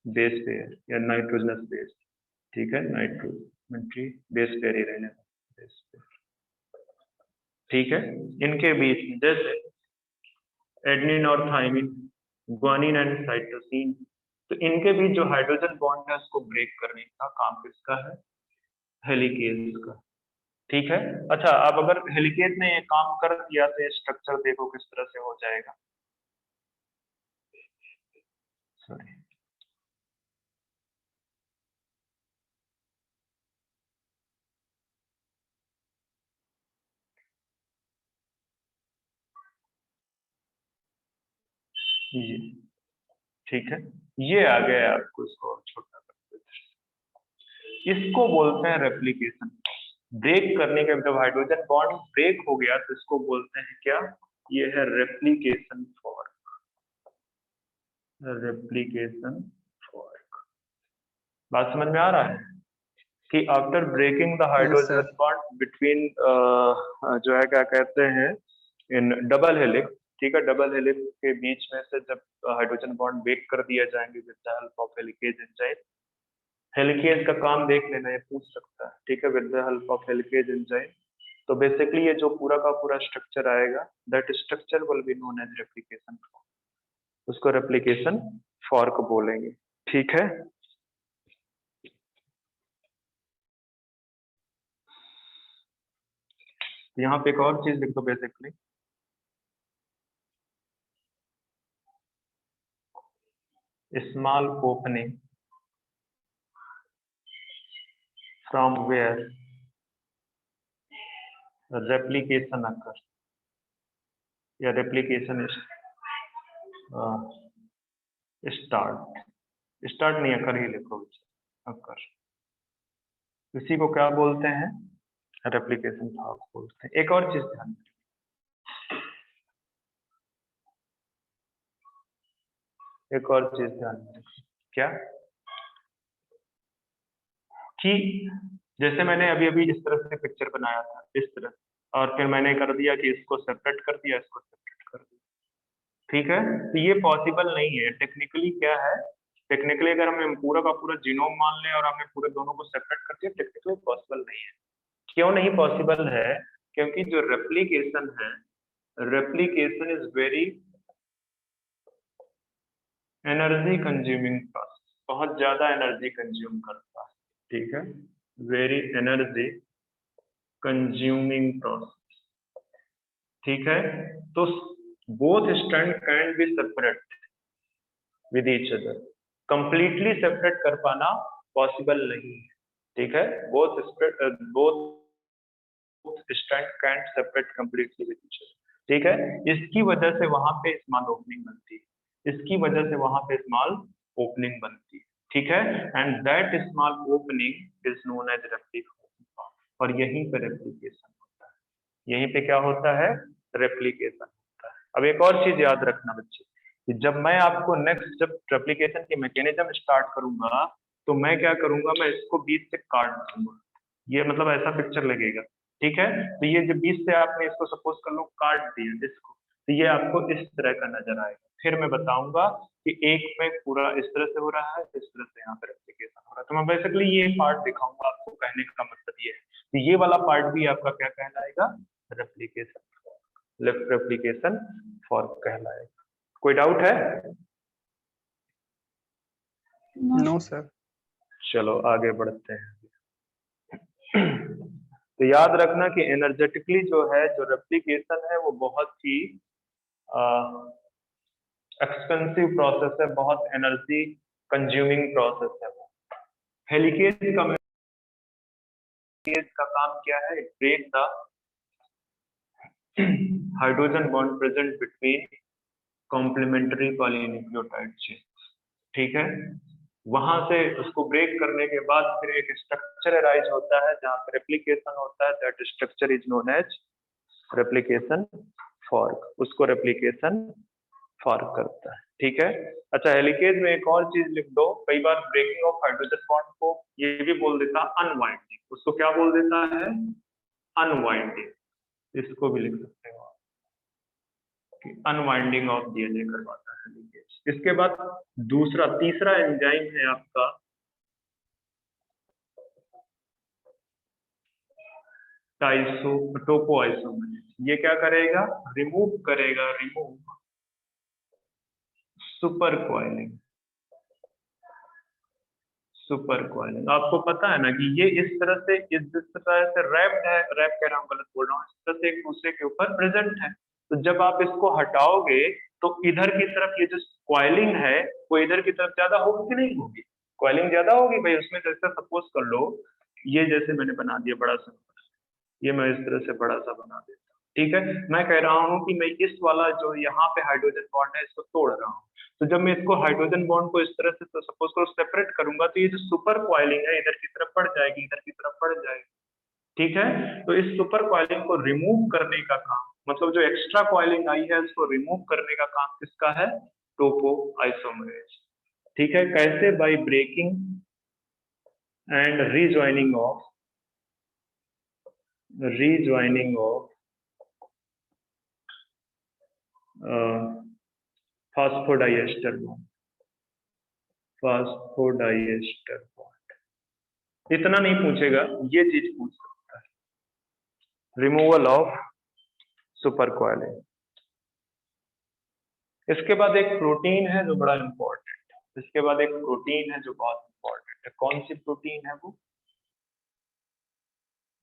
base pair या नाइट्रोजनस बेस। ठीक है, नाइट्रोमेंट्री बेस पेयर ही रहने दो, बेस पेयर। ठीक है, इनके बीच में जैसे एडेनिन और थाइमिन, ग्वानिन एंड साइटोसिन, तो इनके बीच जो हाइड्रोजन बॉन्ड है उसको ब्रेक करने का काम किसका है? हेलिकेज का। ठीक है, अच्छा, अब अगर हेलिकेज ने ये काम कर दिया तो ये स्ट्रक्चर देखो किस तरह से हो जाएगा। सॉरी, ये ठीक है, ये आ गया, आपको इसको और छोटा करते हैं। इसको बोलते हैं रेप्लिकेशन। ब्रेक करने के जब हाइड्रोजन बॉन्ड ब्रेक हो गया तो इसको बोलते हैं क्या, ये है रेप्लिकेशन फॉर्क। रेप्लिकेशन फॉर्क, बात समझ में आ रहा है कि after breaking the hydrogen bond between जो है क्या कहते हैं इन डबल हेलिक्स, ठीक है, डबल हेलिक्स के बीच में से जब हाइड्रोजन बॉन्ड ब्रेक कर दिया जाएंगे with the help of helicase enzyme. Helicase का काम देख लेना, ये पूछ सकता है, ठीक है, with the help of helicase enzyme. तो बेसिकली ये जो पूरा का पूरा स्ट्रक्चर आएगा that structure will be known as replication fork, उसको रेप्लिकेशन फॉर्क बोलेंगे, ठीक है। यहाँ पे एक और चीज लिख दो, basically small opening from where replication occurs या replication स्टार्ट नहीं अकर ही लिखो, अकर, इसी को क्या बोलते हैं, रेप्लिकेशन फॉर्क बोलते हैं। एक और चीज ध्यान में, एक और चीज ध्यान में रखिए, क्या कि जैसे मैंने अभी अभी इस तरह से पिक्चर बनाया था, इस तरह, और फिर मैंने कर दिया कि इसको सेपरेट कर दिया, इसको सेपरेट कर दिया, ठीक है, तो ये पॉसिबल नहीं है टेक्निकली। क्या है टेक्निकली, अगर हमें पूरा का पूरा जीनोम मान लें और हमें पूरे दोनों को सेपरेट कर दिया, टेक्निकली पॉसिबल नहीं है। क्यों नहीं पॉसिबल है, क्योंकि जो रेप्लिकेशन है, replication is very energy consuming process, बहुत ज्यादा एनर्जी कंज्यूम करता है, ठीक है, वेरी एनर्जी कंज्यूमिंग प्रोसेस, ठीक है। तो both strand can be separate with each other, completely separate कर पाना पॉसिबल नहीं है, ठीक है, both strand can separate completely with each other, ठीक है। इसकी वजह से वहां पे स्मॉल ओपनिंग बनती है, इसकी वजह से वहां पे स्मॉल ओपनिंग बनती है, ठीक है, and that small opening is known as replication fork, और यहीं पे रेप्लिकेशन होता है, यहीं पे क्या होता है, रेप्लिकेशन होता है। अब एक और चीज याद रखना बच्चे, कि जब मैं आपको नेक्स्ट जब रेप्लिकेशन की मैकेनिज्म स्टार्ट करूंगा तो मैं क्या करूंगा, मैं इसको बीच से काट दूंगा, ये मतलब ऐसा पिक्चर लगेगा, ठीक है। तो ये जो बीच से आपने इसको सपोज कर लो काट दिया इसको, तो ये आपको इस तरह का नजर आएगा। फिर मैं बताऊंगा कि एक में पूरा इस तरह से हो रहा है, इस तरह से यहाँ पे रेप्लिकेशन हो रहा है, तो मैं बेसिकली ये पार्ट दिखाऊंगा आपको, कहने का मतलब ये है, तो ये वाला पार्ट भी आपका क्या कहलाएगा, रेप्लिकेशन फॉर्क कहलाएगा। कोई डाउट है? No sir. चलो आगे बढ़ते हैं। तो याद रखना कि एनर्जेटिकली जो है, जो रेप्लिकेशन है वो बहुत ही एक्सपेंसिव प्रोसेस है, बहुत एनर्जी कंज्यूमिंग प्रोसेस है। हेलिकेज का काम क्या है, break the hydrogen bond present between complementary polynucleotide chain, ठीक है, वहां से उसको ब्रेक करने के बाद फिर एक स्ट्रक्चर अराइज होता है जहां पे रेप्लिकेशन होता है, that structure is known as replication fork, उसको रेप्लिकेशन फॉर्क करता है, ठीक है। अच्छा, हेलिकेज में एक और चीज लिख दो, कई बार ब्रेकिंग ऑफ हाइड्रोजन बॉन्ड को ये भी बोल देता है अनवाइंडिंग, उसको क्या बोल देता है, अनवाइंडिंग, इसको भी लिख सकते हो कि अनवाइंडिंग ऑफ डीएनए करवाता है हेलिकेज। इसके बाद तीसरा एंजाइम है आपका टोपोआइसोमरेज, ये क्या करेगा, रिमूव करेगा, सुपर कॉइलिंग। आपको पता है ना कि ये इस तरह से रैप्ड है, रैप कह रहा हूँ, गलत बोल रहा हूँ, इस तरह से एक दूसरे के ऊपर प्रेजेंट है। तो जब आप इसको हटाओगे तो इधर की तरफ ये जो कॉइलिंग है वो इधर की तरफ ज्यादा होगी कि नहीं होगी, कॉइलिंग ज्यादा होगी भाई उसमें। जैसे सपोज कर लो, ये जैसे मैंने बना दिया बड़ा सा, ये मैं इस तरह से बड़ा सा बना देता हूँ, ठीक है। मैं कह रहा हूँ कि मैं इस वाला जो यहाँ पे हाइड्रोजन बॉन्ड है इसको तोड़ रहा हूँ, तो जब मैं इसको हाइड्रोजन बॉन्ड को इस तरह से तो सपोज करो सेपरेट करूंगा, तो ये जो सुपर कॉइलिंग है इधर की तरफ बढ़ जाएगी, इधर की तरफ बढ़ जाएगी, ठीक है। तो इस सुपर कॉइलिंग को रिमूव करने का काम, मतलब जो एक्स्ट्रा कॉइलिंग आई है उसको रिमूव करने का काम किसका है? Topo isomerase. ठीक है, कैसे? By breaking and rejoining of phosphodiester bond. इतना नहीं पूछेगा, ये चीज पूछ सकता है, रिमूवल ऑफ सुपर कॉइलिंग। इसके बाद एक प्रोटीन है जो बड़ा इंपॉर्टेंट है, इसके बाद एक प्रोटीन है जो बहुत इंपॉर्टेंट है। कौन सी प्रोटीन है वो?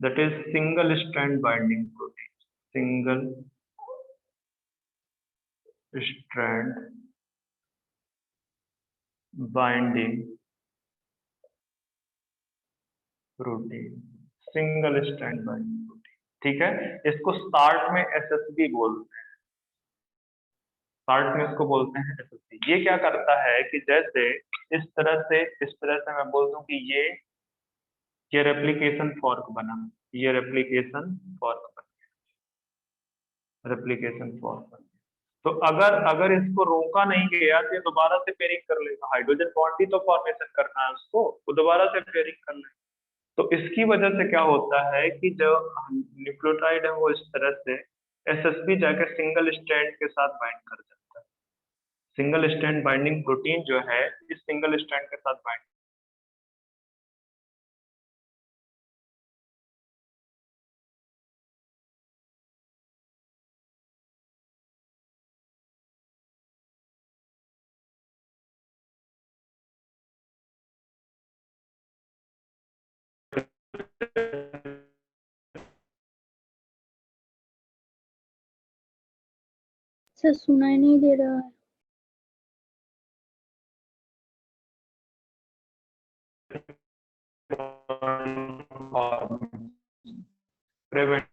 That is single strand binding protein. Single strand binding protein, single strand binding protein. ठीक है, इसको स्टार्ट में एसएसबी बोलते हैं, स्टार्ट में इसको बोलते हैं एसएसबी। ये क्या करता है कि जैसे इस तरह से मैं बोल दूं कि ये रेप्लिकेशन फॉर्क बना, ये रेप्लिकेशन फॉर्क बन गया, रेप्लिकेशन फॉर्क बन गया। तो अगर इसको रोका नहीं गया तो ये दोबारा से पेयरिंग कर लेगा। हाइड्रोजन बॉन्ड ही तो फॉर्मेशन करना है उसको, वो दोबारा से पेयरिंग कर लेगा। तो इसकी वजह से क्या होता है कि जो न्यूक्लियोटाइड है वो इस तरह से एसएसबी जाकर सिंगल स्ट्रैंड के साथ बाइंड कर जाता है। सिंगल स्ट्रैंड बाइंडिंग प्रोटीन जो है इस सिंगल स्ट्रैंड के साथ बाइंड सर सुनाई नहीं दे रहा है। प्रिवेंट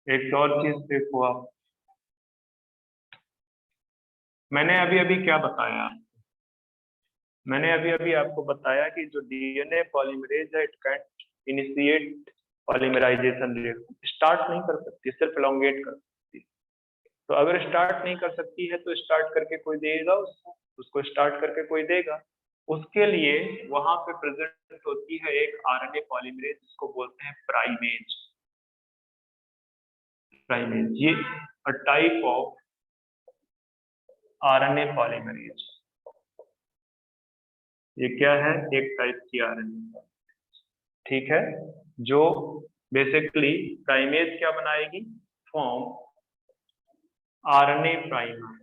एक और चीज देखो आप, मैंने अभी क्या बताया? मैंने अभी आपको बताया कि जो डीएनए पॉलीमरेज है it can initiate polymerisation rate, start नहीं कर सकती, सिर्फ एलोंगेट कर सकती है। तो अगर स्टार्ट नहीं कर सकती है तो स्टार्ट करके कोई देगा उसको स्टार्ट करके कोई देगा। उसके लिए वहां पे प्रेजेंट होती है एक आरएनए पॉलीमरेज जिसको बोलते हैं प्राइमेज। ये a type of RNA polymerase. ये क्या है? एक टाइप की आरएनए, ठीक है, जो बेसिकली प्राइमेज क्या बनाएगी? फॉर्म आरएनए प्राइमर,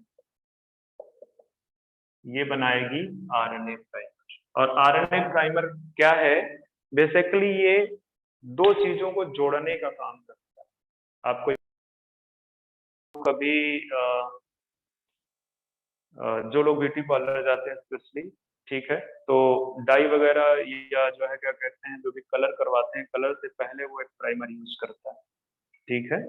ये बनाएगी आरएनए प्राइमर। और आरएनए प्राइमर क्या है? बेसिकली ये दो चीजों को जोड़ने का काम करता है। आपको कभी जो लोग ब्यूटी पार्लर जाते हैं स्पेशली, ठीक है, तो डाई वगैरह या जो है क्या कहते हैं, जो भी कलर करवाते हैं, कलर से पहले वो एक प्राइमर यूज करता है। ठीक है,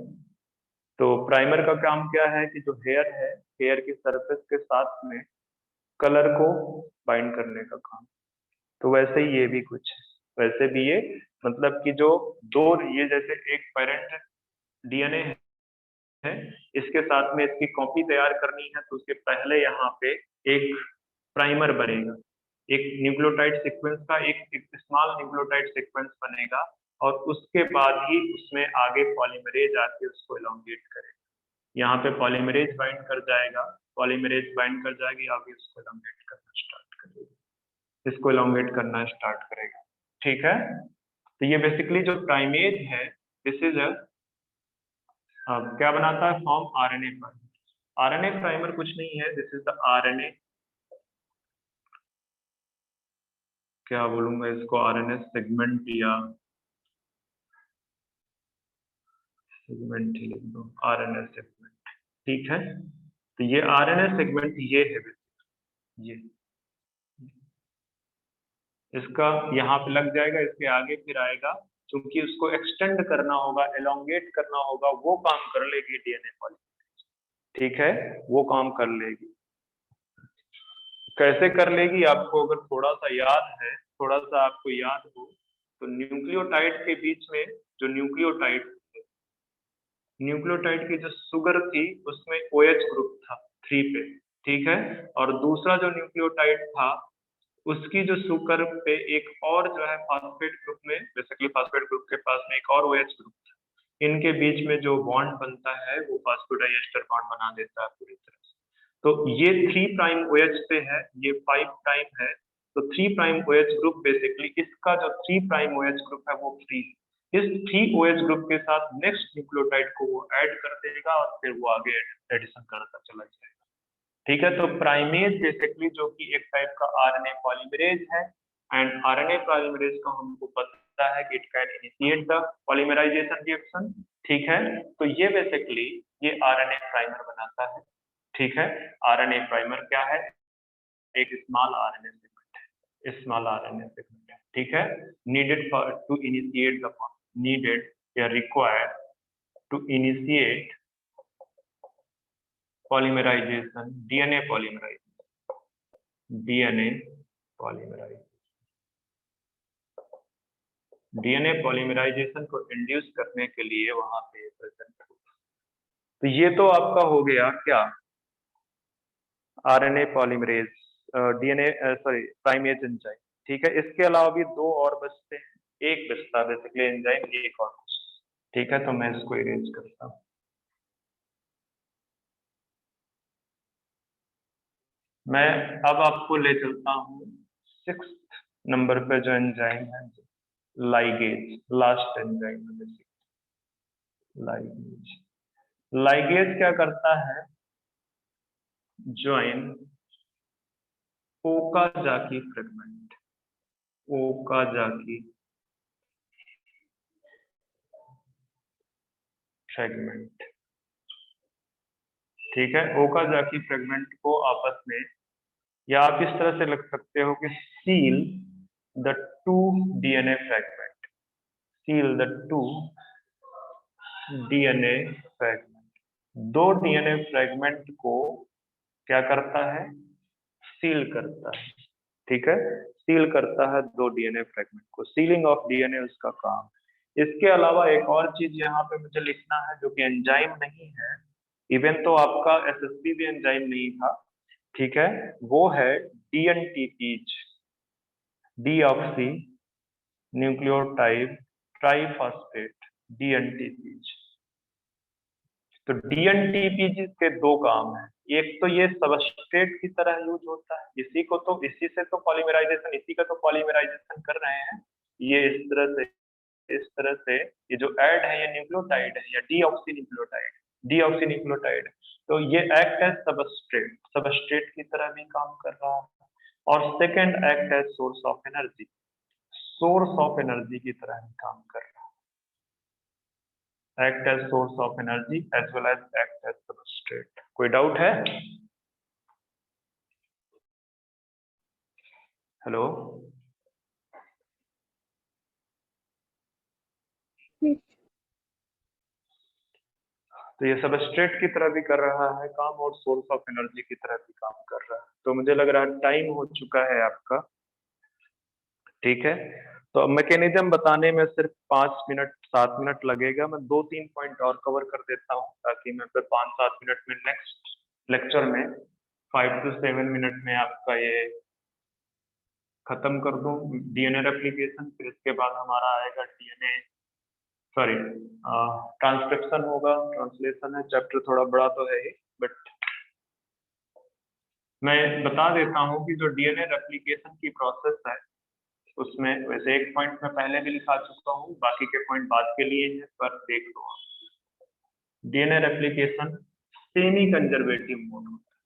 तो प्राइमर का काम क्या है कि जो हेयर है, हेयर की सरफेस के साथ में कलर को बाइंड करने का काम। तो वैसे ही ये भी कुछ है, वैसे भी ये मतलब कि जो दो, ये जैसे एक पेरेंट डीएनए है, इसके साथ में इसकी कॉपी तैयार करनी है तो उसके पहले यहाँ पे एक प्राइमर बनेगा, एक न्यूक्लियोटाइड सीक्वेंस का एक स्मॉल न्यूक्लियोटाइड सीक्वेंस बनेगा, और उसके बाद ही उसमें आगे पॉलीमरेज आके उसको एलोंगेट करेगा। यहाँ पे पॉलीमरेज बाइंड कर जाएगा, पॉलीमरेज बाइंड कर जाएगी, आगे उसको एलोंगेट करना स्टार्ट करेगा, इसको एलोंगेट करना स्टार्ट करेगा। ठीक है, तो ये बेसिकली जो प्राइमेज है दिस इज क्या बनाता है? Form RNA primer. RNA primer कुछ नहीं है, दिस इज द आरएनए, क्या बोलूंगा इसको, आरएनए सेगमेंट या सेगमेंट ही लिख दो, आरएनए सेगमेंट। ठीक है, तो ये आरएनए सेगमेंट ये है, ये इसका यहाँ पे लग जाएगा, इसके आगे फिर आएगा, क्योंकि उसको एक्सटेंड करना होगा, एलोंगेट करना होगा, वो काम कर लेगी डीएनए पॉलीमरेज। ठीक है, वो काम कर लेगी। कैसे कर लेगी, आपको अगर थोड़ा सा याद है, थोड़ा सा आपको याद हो, तो न्यूक्लियोटाइड के बीच में जो न्यूक्लियोटाइड की जो शुगर थी उसमें OH ग्रुप था 3 पे, ठीक है, और दूसरा जो न्यूक्लियोटाइड था उसकी जो शुगर पे एक और जो है फास्फेट ग्रुप में, बेसिकली फास्फेट ग्रुप के पास में एक और OH ग्रुप था। इनके बीच में जो बॉन्ड बनता है वो फास्फोडाइएस्टर बॉन्ड बना देता है पूरी तरह से। तो ये 3 प्राइम OH पे है, ये 5 प्राइम है, तो 3 प्राइम OH ग्रुप बेसिकली इसका जो 3 प्राइम OH ग्रुप है वो फ्री है। इस 3 OH ग्रुप के साथ नेक्स्ट न्यूक्लियोटाइड को वो ऐड कर देगा और फिर वो आगे एडिशन करता चला जाएगा। ठीक है, तो प्राइमेज बेसिकली जो कि एक टाइप का RNA पॉलीमरेज है, एंड RNA पॉलीमरेज का हमको पता है कि it can initiate the polymerisation reaction. ठीक है, तो ये बेसिकली ये RNA प्राइमर बनाता है। ठीक है, RNA प्राइमर क्या है, एक स्मॉल RNA सेगमेंट है, स्मॉल RNA सेगमेंट है। ठीक है, needed for to initiate the needed या required to initiate polymerization, DNA polymerization, DNA polymerization को इंड्यूस करने के लिए वहां पे प्रेजेंट होगा। तो ये तो आपका हो गया क्या, RNA polymerase, DNA primase enzyme. ठीक है, इसके अलावा भी 2 और बचते हैं, एक बचता है बेसिकली एंजाइम, एक और कुछ। ठीक है, तो मैं इसको इरेज करता हूँ। मैं अब आपको ले चलता हूँ 6 नंबर पे जो एंजाइम है, लाइगेज, लास्ट एंजाइम है बेसिकली लाइगेज। लाइगेज क्या करता है, join Okazaki fragment, Okazaki fragment. ठीक है, ओकाजाकी फ्रेगमेंट को आपस में, या आप इस तरह से लिख सकते हो कि seal the 2 DNA fragment, seal the 2 DNA fragment. 2 DNA fragment को क्या करता है, सील करता है। ठीक है, सील करता है 2 DNA फ्रेगमेंट को, सीलिंग ऑफ DNA उसका काम। इसके अलावा एक और चीज यहाँ पे मुझे लिखना है जो कि एंजाइम नहीं है, इवन तो आपका SSP भी एंजाइम नहीं था। ठीक है, वो है DNTPs, deoxy nucleotide triphosphate, DNTPs। तो DNTPs के 2 काम हैं, एक तो ये सबस्ट्रेट की तरह यूज होता है, इसी से तो पॉलीमराइजेशन, इसी का तो पॉलीमराइजेशन कर रहे हैं। ये इस तरह से ये जो ऐड है ये न्यूक्लियोटाइड है या डीऑक्सी न्यूक्लियोटाइड, तो ये एक्ट एज सबस्ट्रेट की तरह भी काम कर रहा है। और second act as source of energy की तरह भी काम कर रहा है, act as source of energy as well as act as substrate. कोई डाउट है? हेलो, तो ये सबस्ट्रेट की तरह भी कर रहा है काम और सोर्स ऑफ एनर्जी की तरह भी काम कर रहा है। तो मुझे लग रहा है टाइम हो चुका है आपका। ठीक है, तो मैकेनिज्म बताने में सिर्फ 5 मिनट 7 मिनट लगेगा। मैं 2-3 पॉइंट और कवर कर देता हूँ ताकि मैं फिर 5-7 मिनट में नेक्स्ट लेक्चर में 5 to 7 मिनट में आपका ये खत्म कर दूं DNA रेप्लिकेशन। फिर इसके बाद हमारा आएगा ट्रांसक्रिप्शन होगा, ट्रांसलेशन है, चैप्टर थोड़ा बड़ा तो है ही, बट मैं बता देता हूँ कि जो DNA रेप्लिकेशन की प्रोसेस है उसमें वैसे एक पॉइंट मैं पहले भी लिखा चुका हूँ, बाकी के पॉइंट बाद के लिए हैं, पर देख लो। DNA replication semi conservative mode होता है।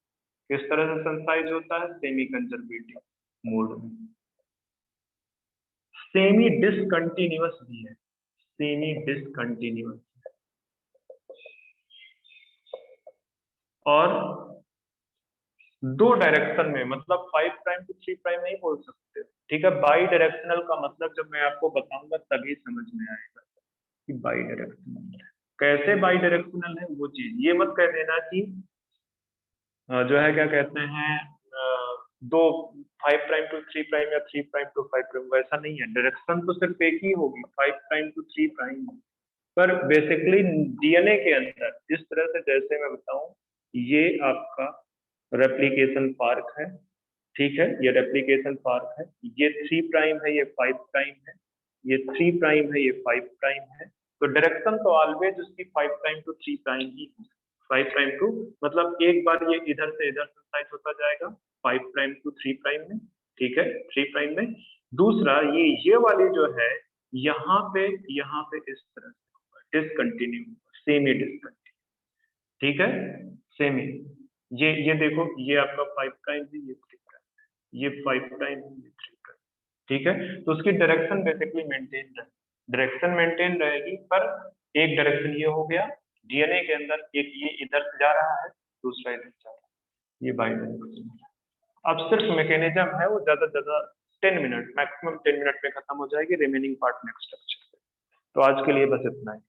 किस तरह से सेंसाइज होता है? सेमी कंजर्वेटिव मोड में। सेमी डिसकंटिन्यूअस भी है, सेमी डिसकंटिन्यूअस, और 2 डायरेक्शन में, मतलब 5 प्राइम to 3 प्राइम नहीं बोल सकते। ठीक है, बाई डायरेक्शनल का मतलब जब मैं आपको बताऊंगा तभी समझ में आएगा कि बाई डायरेक्शनल कैसे बाई डायरेक्शनल है वो चीज। ये मत कह देना कि जो है क्या कहते हैं दो 5 प्राइम टू 3 प्राइम या 3 प्राइम टू 5 प्राइम, वैसा नहीं है, डायरेक्शन तो सिर्फ एक ही होगी 5 प्राइम टू 3 प्राइम। पर बेसिकली डीएनए के अंदर जिस तरह से, जैसे मैं बताऊं, ये आपका रेप्लिकेशन पार्क है, ठीक है, ये रेप्लिकेशन पार्क है, ये 3 प्राइम है, ये 5 प्राइम है, ये 3 प्राइम है, ये 5 प्राइम है। तो डायरेक्शन तो ऑलवेज उसकी 5 प्राइम टू 3 प्राइम ही है। 5 प्राइम टू मतलब एक बार ये इधर से इधर सिंथेसाइज होता जाएगा 5 प्राइम टू 3 प्राइम में, ठीक है, 3 प्राइम में। दूसरा ये वाली जो है यहाँ पे इस तरह से डिसकंटिन्यू, सेमी डिसकंटिन्यू, ठीक है, सेमी। ये देखो, ये आपका 5 प्राइम है, ये 3 प्राइम, ये 5 प्राइम है, ये 3 प्राइम, ठीक है। तो उसकी डायरेक्शन बेसिकली मेंटेन रहे, डायरेक्शन मेंटेन रहेगी, पर एक डायरेक्शन ये हो गया डीएनए के अंदर, एक ये इधर से जा रहा है, दूसरा इधर जा रहा है, ये बाई डायरेक्शन। अब सिर्फ मैकेनिज्म है वो ज्यादा से ज्यादा 10 मिनट, मैक्सिमम 10 मिनट में खत्म हो जाएगी, रिमेनिंग पार्ट नेक्स्ट लेक्चर पे। तो आज के लिए बस इतना ही।